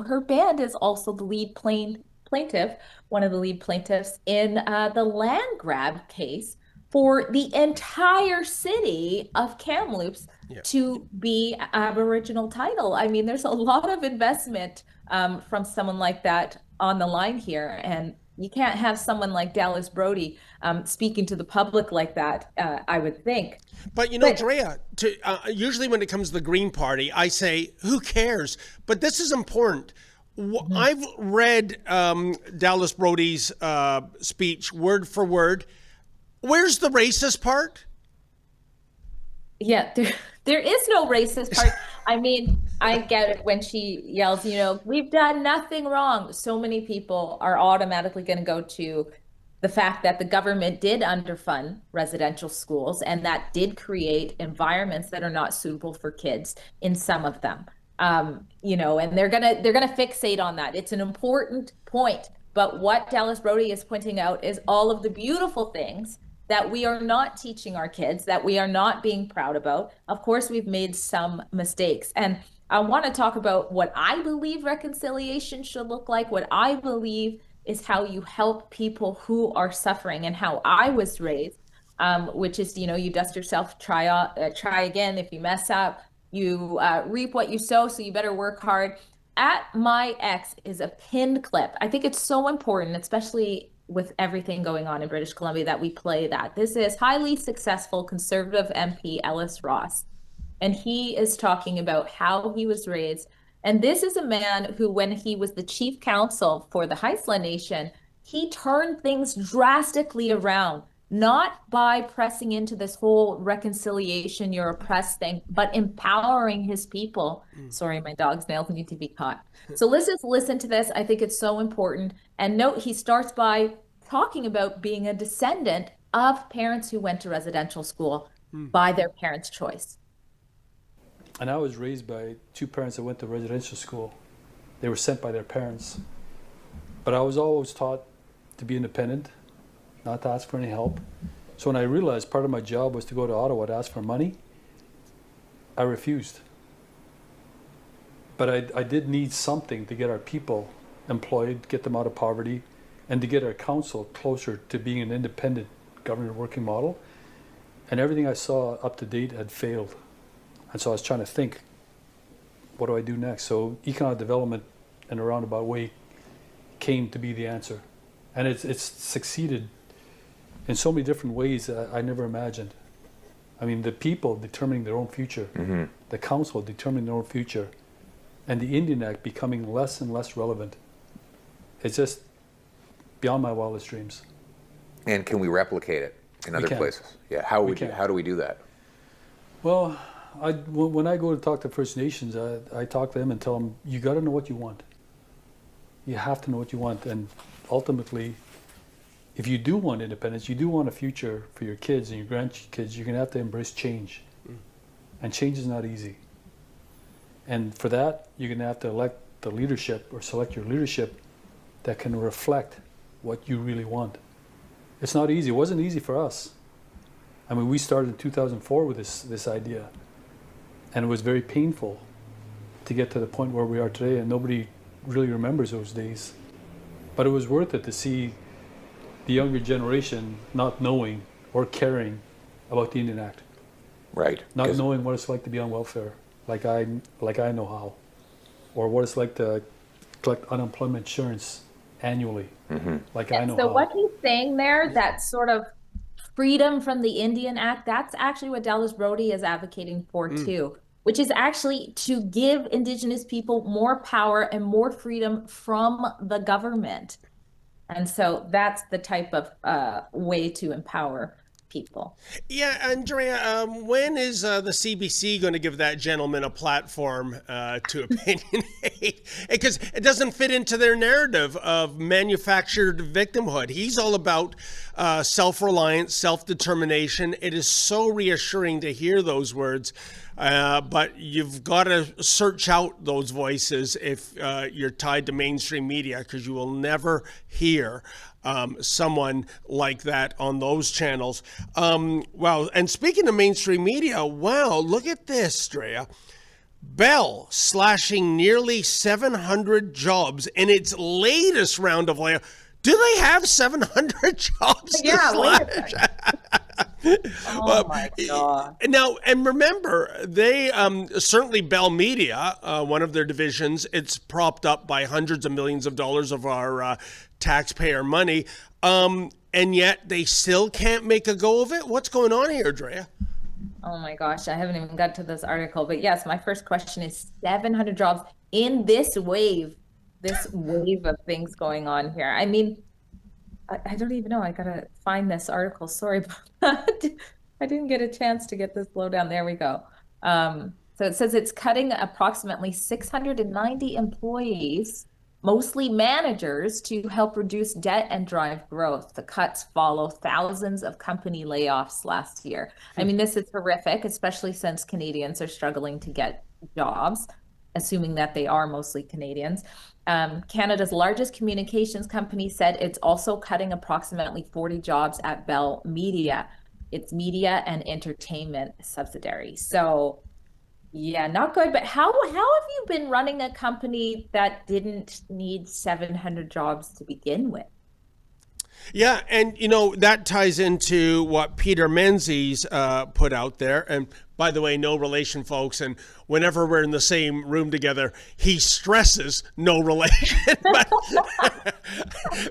her band is also the lead plaintiff, one of the lead plaintiffs in the land grab case for the entire city of Kamloops to be Aboriginal title. I mean, there's a lot of investment from someone like that on the line here, and you can't have someone like Dallas Brody speaking to the public like that, I would think. But Drea, usually when it comes to the Green Party, I say, who cares? But this is important. I've read Dallas Brody's speech word for word. Where's the racist part? Yeah, there is no racist part. I mean, I get it when she yells, we've done nothing wrong. So many people are automatically going to go to the fact that the government did underfund residential schools, and that did create environments that are not suitable for kids in some of them. And they're gonna fixate on that. It's an important point. But what Dallas Brody is pointing out is all of the beautiful things that we are not teaching our kids, that we are not being proud about. Of course, we've made some mistakes. And I want to talk about what I believe reconciliation should look like. What I believe is how you help people who are suffering, and how I was raised, which is, you dust yourself, try again. If you mess up, you reap what you sow, so you better work hard. At My Ex is a pinned clip. I think it's so important, especially with everything going on in British Columbia, that we play that. This is highly successful Conservative MP Ellis Ross, and he is talking about how he was raised. And this is a man who, when he was the chief counsel for the Haisla Nation, he turned things drastically around, not by pressing into this whole reconciliation, you're oppressed thing, but empowering his people. Sorry, my dog's nails need to be caught. So let's just listen to this. I think it's so important. And note, he starts by talking about being a descendant of parents who went to residential school by their parents' choice. And I was raised by two parents that went to residential school. They were sent by their parents. But I was always taught to be independent, not to ask for any help. So when I realized part of my job was to go to Ottawa to ask for money, I refused. But I did need something to get our people employed, get them out of poverty, and to get our council closer to being an independent government working model. And everything I saw up to date had failed. And so I was trying to think, what do I do next? So economic development in a roundabout way came to be the answer. And it's succeeded in so many different ways that I never imagined. I mean, the people determining their own future, the council determining their own future, and the Indian Act becoming less and less relevant. It's just beyond my wildest dreams. And can we replicate it in other places? Yeah, how do we do that? Well, when I go to talk to First Nations, I talk to them and tell them, you got to know what you want. You have to know what you want. And ultimately, if you do want independence, you do want a future for your kids and your grandkids, you're going to have to embrace change. And change is not easy. And for that, you're going to have to elect the leadership or select your leadership that can reflect what you really want. It's not easy. It wasn't easy for us. I mean, we started in 2004 with this idea. And it was very painful to get to the point where we are today, and nobody really remembers those days. But it was worth it to see the younger generation not knowing or caring about the Indian Act. Right. Not knowing what it's like to be on welfare, like I know how, or what it's like to collect unemployment insurance annually, like I know how. So what he's saying there, that sort of freedom from the Indian Act, that's actually what Dallas Brody is advocating for too, which is actually to give Indigenous people more power and more freedom from the government. And so that's the type of way to empower people. Yeah, Andrea, when is the CBC going to give that gentleman a platform to opinionate? Because it doesn't fit into their narrative of manufactured victimhood. He's all about self-reliance, self-determination. It is so reassuring to hear those words, but you've got to search out those voices if you're tied to mainstream media, because you will never hear someone like that on those channels. Wow. And speaking of mainstream media, wow, look at this, Drea. Bell slashing nearly 700 jobs in its latest round of layoffs. Do they have 700 jobs? Yeah, oh my God. Now, and remember, they certainly Bell Media, one of their divisions, it's propped up by hundreds of millions of dollars of our taxpayer money, and yet they still can't make a go of it. What's going on here, Drea? Oh my gosh, I haven't even got to this article, but yes, my first question is 700 jobs in this wave of things going on here. I mean, I don't even know. I gotta find this article. Sorry, but I didn't get a chance to get this lowdown. There we go. So it says it's cutting approximately 690 employees, mostly managers, to help reduce debt and drive growth. The cuts follow thousands of company layoffs last year. I mean, this is horrific, especially since Canadians are struggling to get jobs, assuming that they are mostly Canadians. Canada's largest communications company said it's also cutting approximately 40 jobs at Bell Media, its media and entertainment subsidiary. So yeah, not good. But how have you been running a company that didn't need 700 jobs to begin with? Yeah, and you know, that ties into what Peter Menzies put out there. And by the way, no relation, folks. And whenever we're in the same room together, he stresses no relation.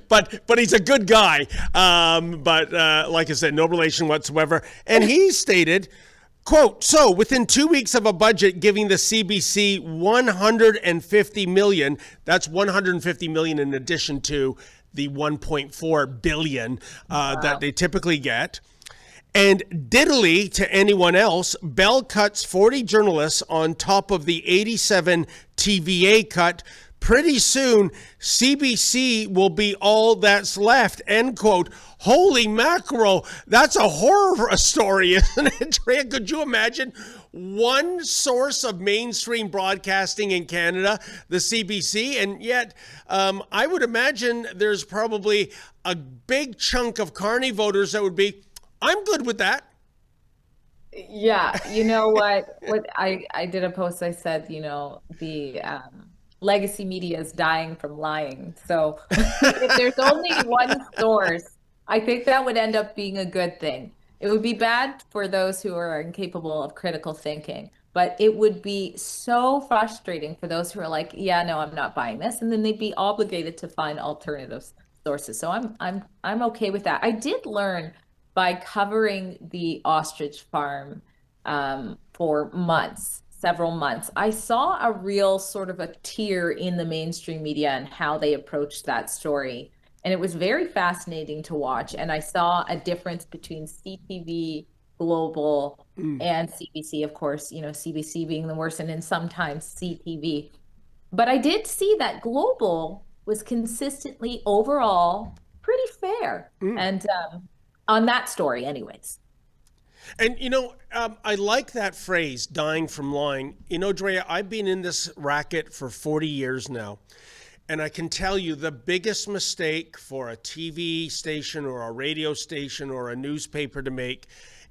but he's a good guy. But like I said, no relation whatsoever. And he stated, quote, so within 2 weeks of a budget giving the CBC 150 million, that's 150 million in addition to the 1.4 billion that they typically get. And diddly to anyone else, Bell cuts 40 journalists on top of the 87 TVA cut. Pretty soon, CBC will be all that's left, end quote. Holy mackerel, that's a horror story, isn't it, Drea? Could you imagine one source of mainstream broadcasting in Canada, the CBC, and yet I would imagine there's probably a big chunk of Carney voters that would be, I'm good with that. Yeah, you know what I did a post, I said, you know, the legacy media is dying from lying. So if there's only one source, I think that would end up being a good thing. It would be bad for those who are incapable of critical thinking, but it would be so frustrating for those who are like, yeah, no, I'm not buying this. And then they'd be obligated to find alternative sources. So I'm okay with that. I did learn by covering the ostrich farm for months, several months, I saw a real sort of a tier in the mainstream media and how they approached that story. And it was very fascinating to watch. And I saw a difference between CTV, Global, and CBC, of course, you know, CBC being the worst, and then sometimes CTV. But I did see that Global was consistently overall pretty fair. And on that story anyways. And, you know, I like that phrase, dying from lying. You know, Drea, I've been in this racket for 40 years now. And I can tell you the biggest mistake for a TV station or a radio station or a newspaper to make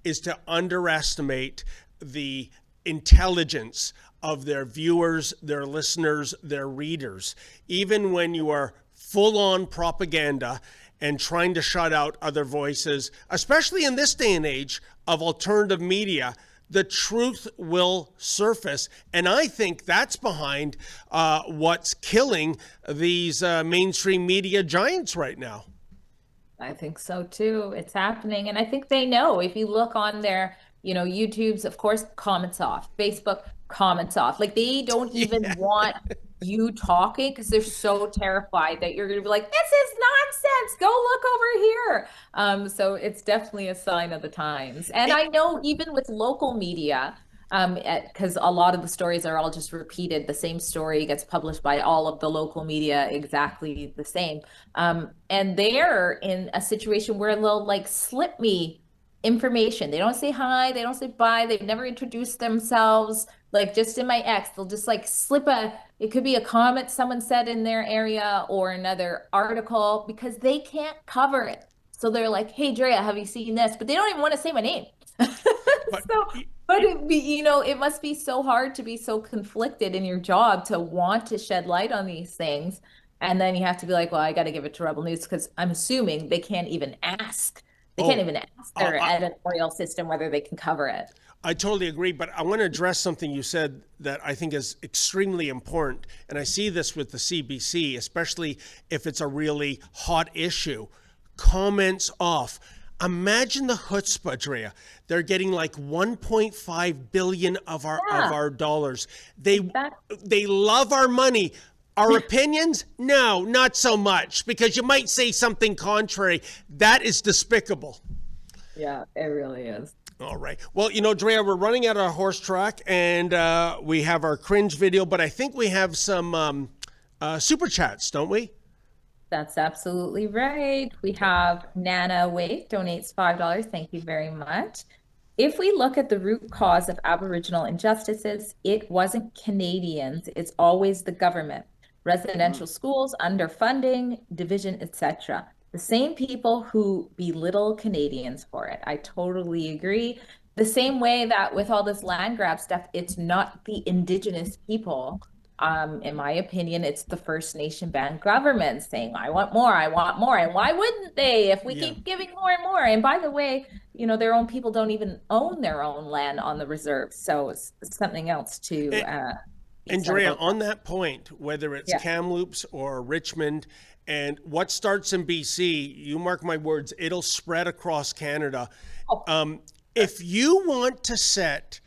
is to underestimate the intelligence of their viewers, their listeners, their readers. Even when you are full-on propaganda and trying to shut out other voices, especially in this day and age of alternative media, the truth will surface. And I think that's behind what's killing these mainstream media giants right now. I think so too. It's happening. And I think they know. If you look on their, you know, YouTube's, of course, comments off. Facebook, comments off. Like they don't even want you talking because they're so terrified that you're going to be like, this is nonsense. Go look over here. So it's definitely a sign of the times. And I know even with local media, because a lot of the stories are all just repeated. The same story gets published by all of the local media exactly the same. And they're in a situation where they'll like slip me information. They don't say hi, they don't say bye, they've never introduced themselves. Like just in my X, they'll just like slip it could be a comment someone said in their area or another article because they can't cover it. So they're like, hey, Drea, have you seen this? But they don't even want to say my name. But it must be so hard to be so conflicted in your job to want to shed light on these things. And then you have to be like, well, I got to give it to Rebel News because I'm assuming they can't even ask. They can't even ask their editorial system whether they can cover it. I totally agree, but I want to address something you said that I think is extremely important. And I see this with the CBC, especially if it's a really hot issue. Comments off. Imagine the chutzpah, Drea. They're getting like 1.5 billion of our dollars. They love our money. Our opinions? No, not so much, because you might say something contrary. That is despicable. Yeah, it really is. All right. Well, Drea, we're running out of our horse track, and we have our cringe video, but I think we have some super chats, don't we? That's absolutely right. We have Nana Wake donates $5. Thank you very much. If we look at the root cause of Aboriginal injustices, it wasn't Canadians. It's always the government. Residential schools, underfunding, division, etc. The same people who belittle Canadians for it. I totally agree. The same way that with all this land grab stuff, it's not the Indigenous people. In my opinion, it's the First Nation band government saying, I want more, I want more. And why wouldn't they if we keep giving more and more? And by the way, their own people don't even own their own land on the reserves. So it's something else to... And Drea, on that point, whether it's Kamloops or Richmond, and what starts in BC, you mark my words, it'll spread across Canada. If you want to set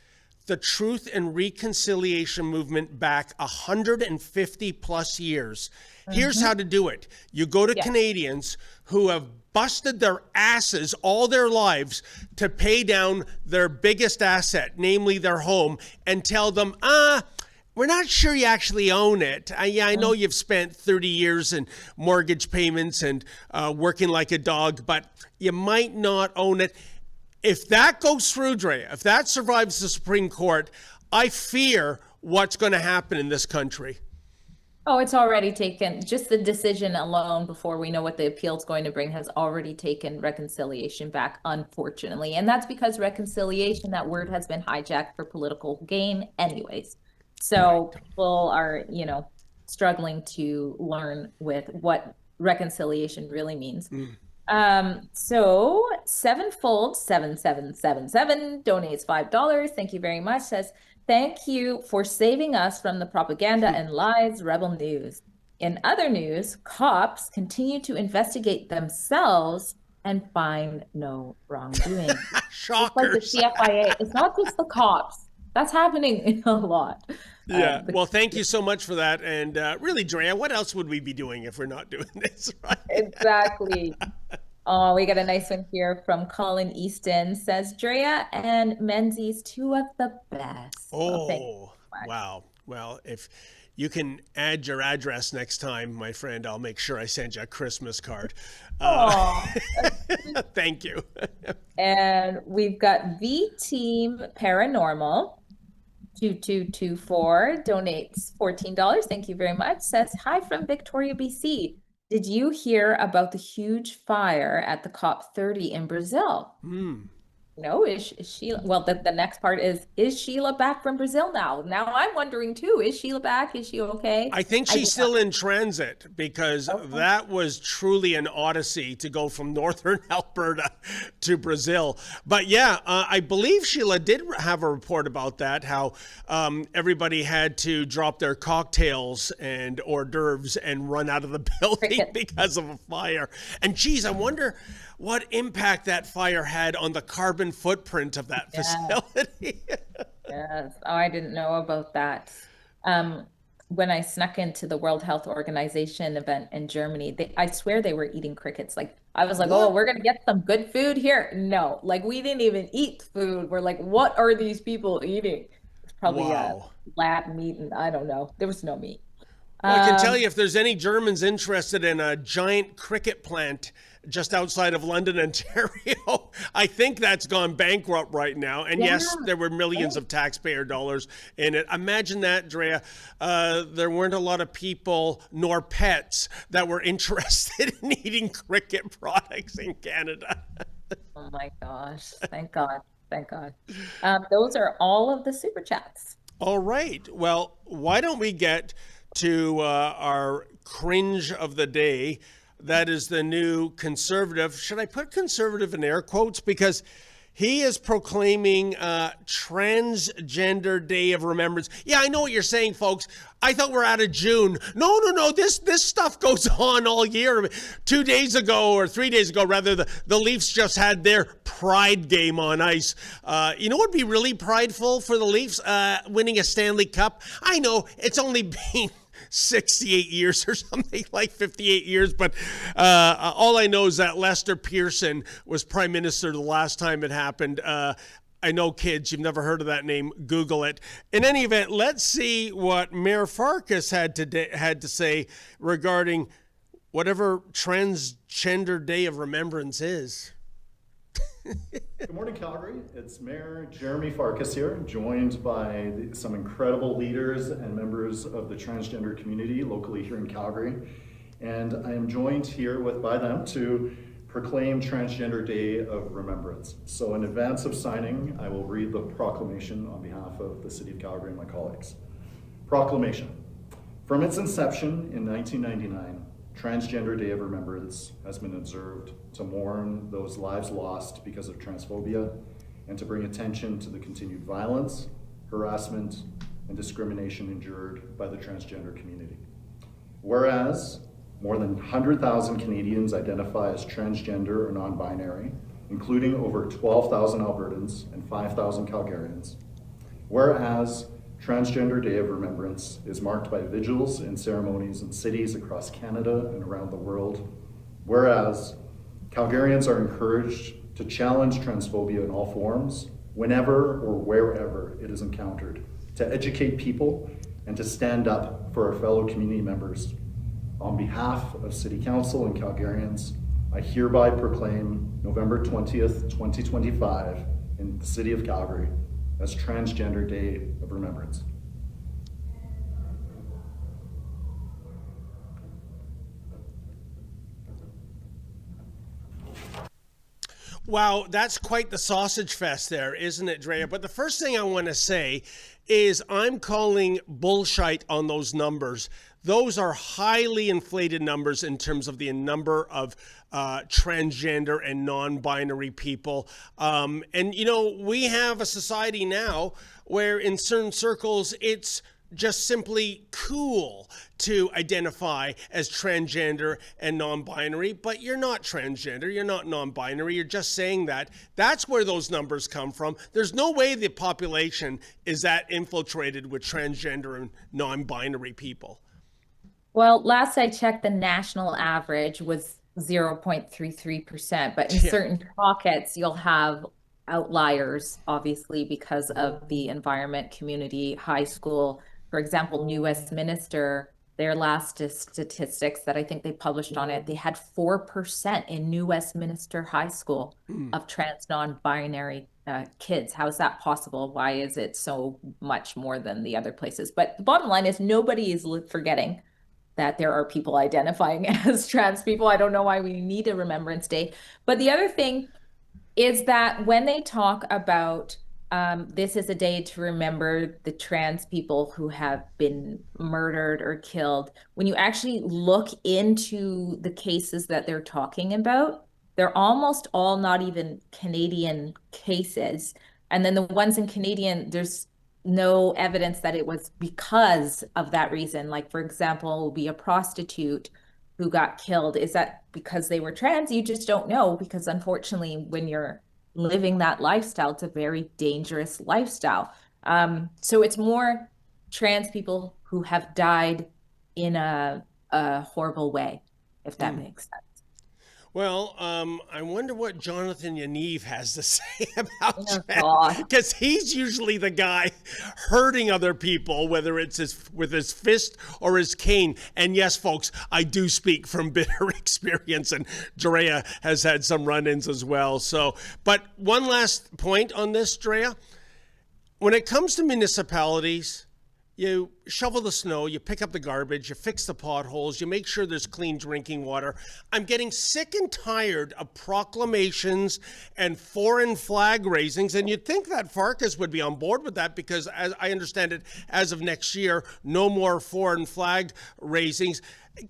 the Truth and Reconciliation movement back 150 plus years, here's how to do it. You go to Canadians who have busted their asses all their lives to pay down their biggest asset, namely their home, and tell them, we're not sure you actually own it. I know you've spent 30 years in mortgage payments and working like a dog, but you might not own it. If that goes through, Drea, if that survives the Supreme Court, I fear what's going to happen in this country. Oh, it's already taken. Just the decision alone before we know what the appeal is going to bring has already taken reconciliation back, unfortunately. And that's because reconciliation, that word has been hijacked for political gain anyways. So people are, struggling to learn with what reconciliation really means. So Sevenfold 7777 donates $5. Thank you very much. Says, thank you for saving us from the propaganda and lies, Rebel News. In other news, cops continue to investigate themselves and find no wrongdoing. Shockers. It's like the CFIA. It's not just the cops. That's happening a lot. Yeah. Well, thank you so much for that. And really, Drea, what else would we be doing if we're not doing this, right? Exactly. Oh, we got a nice one here from Colin Easton. Says, Drea and Menzies, two of the best. Oh, wow. Well, if you can add your address next time, my friend, I'll make sure I send you a Christmas card. Thank you. And we've got V Team Paranormal 2224 donates $14. Thank you very much. Says, hi from Victoria, BC. Did you hear about the huge fire at the COP30 in Brazil? No, is Sheila? Well, the next part is Sheila back from Brazil now? Now I'm wondering too, is Sheila back? Is she okay? I think she's still in transit because that was truly an odyssey to go from northern Alberta to Brazil. But yeah, I believe Sheila did have a report about that, how everybody had to drop their cocktails and hors d'oeuvres and run out of the building because of a fire. And geez, I wonder what impact that fire had on the carbon footprint of that facility. Yes. Oh, I didn't know about that. when I snuck into the World Health Organization event in Germany, I swear they were eating crickets. Like I was like, oh, we're gonna get some good food here. No, like we didn't even eat food. We're like, what are these people eating? It's probably lab meat, and I don't know. There was no meat. Well, I can tell you, if there's any Germans interested in a giant cricket plant just outside of London, Ontario, I think that's gone bankrupt right now. And yes, there were millions of taxpayer dollars in it. Imagine that, Drea. There weren't a lot of people nor pets that were interested in eating cricket products in Canada. Oh my gosh. Thank God. Thank God. Those are all of the super chats. All right. Well, why don't we get to our cringe of the day? That is the new conservative. Should I put conservative in air quotes? Because he is proclaiming Transgender Day of Remembrance. Yeah, I know what you're saying, folks. I thought we're out of June. No. This stuff goes on all year. 2 days ago, or 3 days ago, rather, the Leafs just had their Pride game on ice. You know what would be really prideful for the Leafs? Winning a Stanley Cup. I know it's only been 68 years or something, like 58 years. But all I know is that Lester Pearson was prime minister the last time it happened. I know, kids, you've never heard of that name. Google it. In any event, let's see what Mayor Farkas had to say regarding whatever Transgender Day of Remembrance is. Good morning, Calgary. It's Mayor Jeremy Farkas here, joined by some incredible leaders and members of the transgender community locally here in Calgary. And I am joined here by them to proclaim Transgender Day of Remembrance. So in advance of signing, I will read the proclamation on behalf of the City of Calgary and my colleagues. Proclamation. From its inception in 1999, Transgender Day of Remembrance has been observed to mourn those lives lost because of transphobia and to bring attention to the continued violence, harassment, and discrimination endured by the transgender community. Whereas more than 100,000 Canadians identify as transgender or non-binary, including over 12,000 Albertans and 5,000 Calgarians. Whereas Transgender Day of Remembrance is marked by vigils and ceremonies in cities across Canada and around the world. Whereas Calgarians are encouraged to challenge transphobia in all forms, whenever or wherever it is encountered, to educate people and to stand up for our fellow community members. On behalf of City Council and Calgarians, I hereby proclaim November 20th, 2025 in the City of Calgary as Transgender Day of Remembrance. Wow, that's quite the sausage fest there, isn't it, Drea? But the first thing I want to say is I'm calling bullshit on those numbers. Those are highly inflated numbers in terms of the number of transgender and non-binary people. And, you know, we have a society now where in certain circles it's just simply cool to identify as transgender and non-binary, but you're not transgender, you're not non-binary, you're just saying that. That's where those numbers come from. There's no way the population is that infiltrated with transgender and non-binary people. Well, last I checked, the national average was 0.33%, but in certain pockets, you'll have outliers, obviously, because of the environment, community, high school. For example, New Westminster, their last statistics that I think they published on it, they had 4% in New Westminster High School of trans non-binary kids. How is that possible? Why is it so much more than the other places? But the bottom line is nobody is forgetting that there are people identifying as trans people. I don't know why we need a Remembrance Day. But the other thing is that when they talk about this is a day to remember the trans people who have been murdered or killed, when you actually look into the cases that they're talking about, they're almost all not even Canadian cases. And then the ones in Canadian, there's no evidence that it was because of that reason. Like, for example, will be a prostitute who got killed. Is that because they were trans? You just don't know, because unfortunately, when you're living that lifestyle, it's a very dangerous lifestyle. So it's more trans people who have died in a horrible way, if that makes sense. Well, I wonder what Jonathan Yaniv has to say about God. because he's usually the guy hurting other people, whether it's with his fist or his cane. And yes, folks, I do speak from bitter experience, and Drea has had some run-ins as well. So, but one last point on this, Drea. When it comes to municipalities, you shovel the snow, you pick up the garbage, you fix the potholes, you make sure there's clean drinking water. I'm getting sick and tired of proclamations and foreign flag raisings, and you'd think that Farkas would be on board with that because, as I understand it, as of next year, no more foreign flag raisings.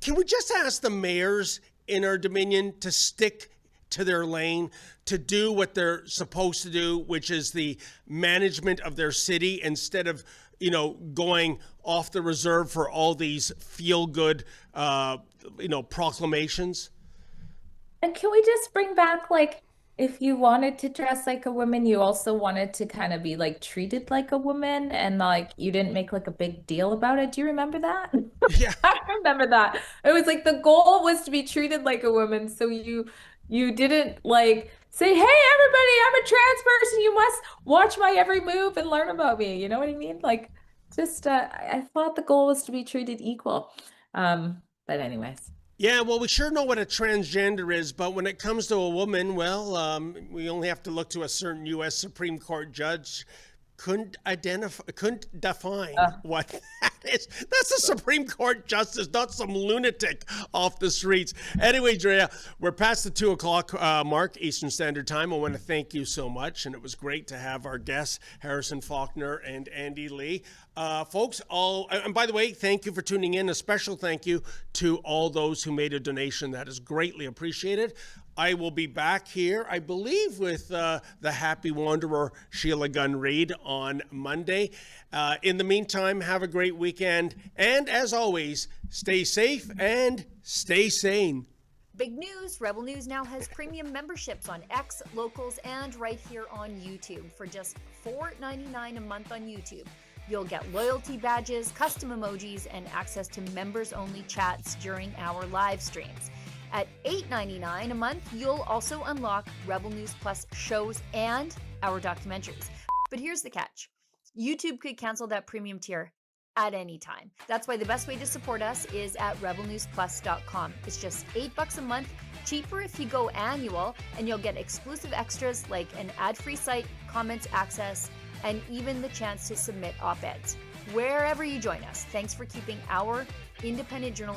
Can we just ask the mayors in our Dominion to stick to their lane, to do what they're supposed to do, which is the management of their city, instead of going off the reserve for all these feel-good, proclamations? And can we just bring back, like, if you wanted to dress like a woman, you also wanted to kind of be, like, treated like a woman, and, like, you didn't make, like, a big deal about it. Do you remember that? Yeah. I remember that. It was like the goal was to be treated like a woman, so you didn't, like, say, hey, everybody, I'm a trans person. You must watch my every move and learn about me. You know what I mean? Like, just, I thought the goal was to be treated equal. But anyways. Yeah, well, we sure know what a transgender is, but when it comes to a woman, well, we only have to look to a certain U.S. Supreme Court judge. Couldn't define what that is. That's a Supreme Court justice, not some lunatic off the streets. Anyway, Drea, we're past the 2 o'clock mark, Eastern Standard Time. I want to thank you so much, and it was great to have our guests, Harrison Faulkner and Andy Lee. Folks, and by the way, thank you for tuning in. A special thank you to all those who made a donation. That is greatly appreciated. I will be back here, I believe, with the happy wanderer Sheila Gunn Reid on Monday. In the meantime, have a great weekend. And as always, stay safe and stay sane. Big news, Rebel News now has premium memberships on X, Locals, and right here on YouTube. For just $4.99 a month on YouTube, you'll get loyalty badges, custom emojis, and access to members-only chats during our live streams. At $8.99 a month, you'll also unlock Rebel News Plus shows and our documentaries. But here's the catch. YouTube could cancel that premium tier at any time. That's why the best way to support us is at rebelnewsplus.com. It's just $8 a month, cheaper if you go annual, and you'll get exclusive extras like an ad-free site, comments access, and even the chance to submit op-eds. Wherever you join us, thanks for keeping our independent journalism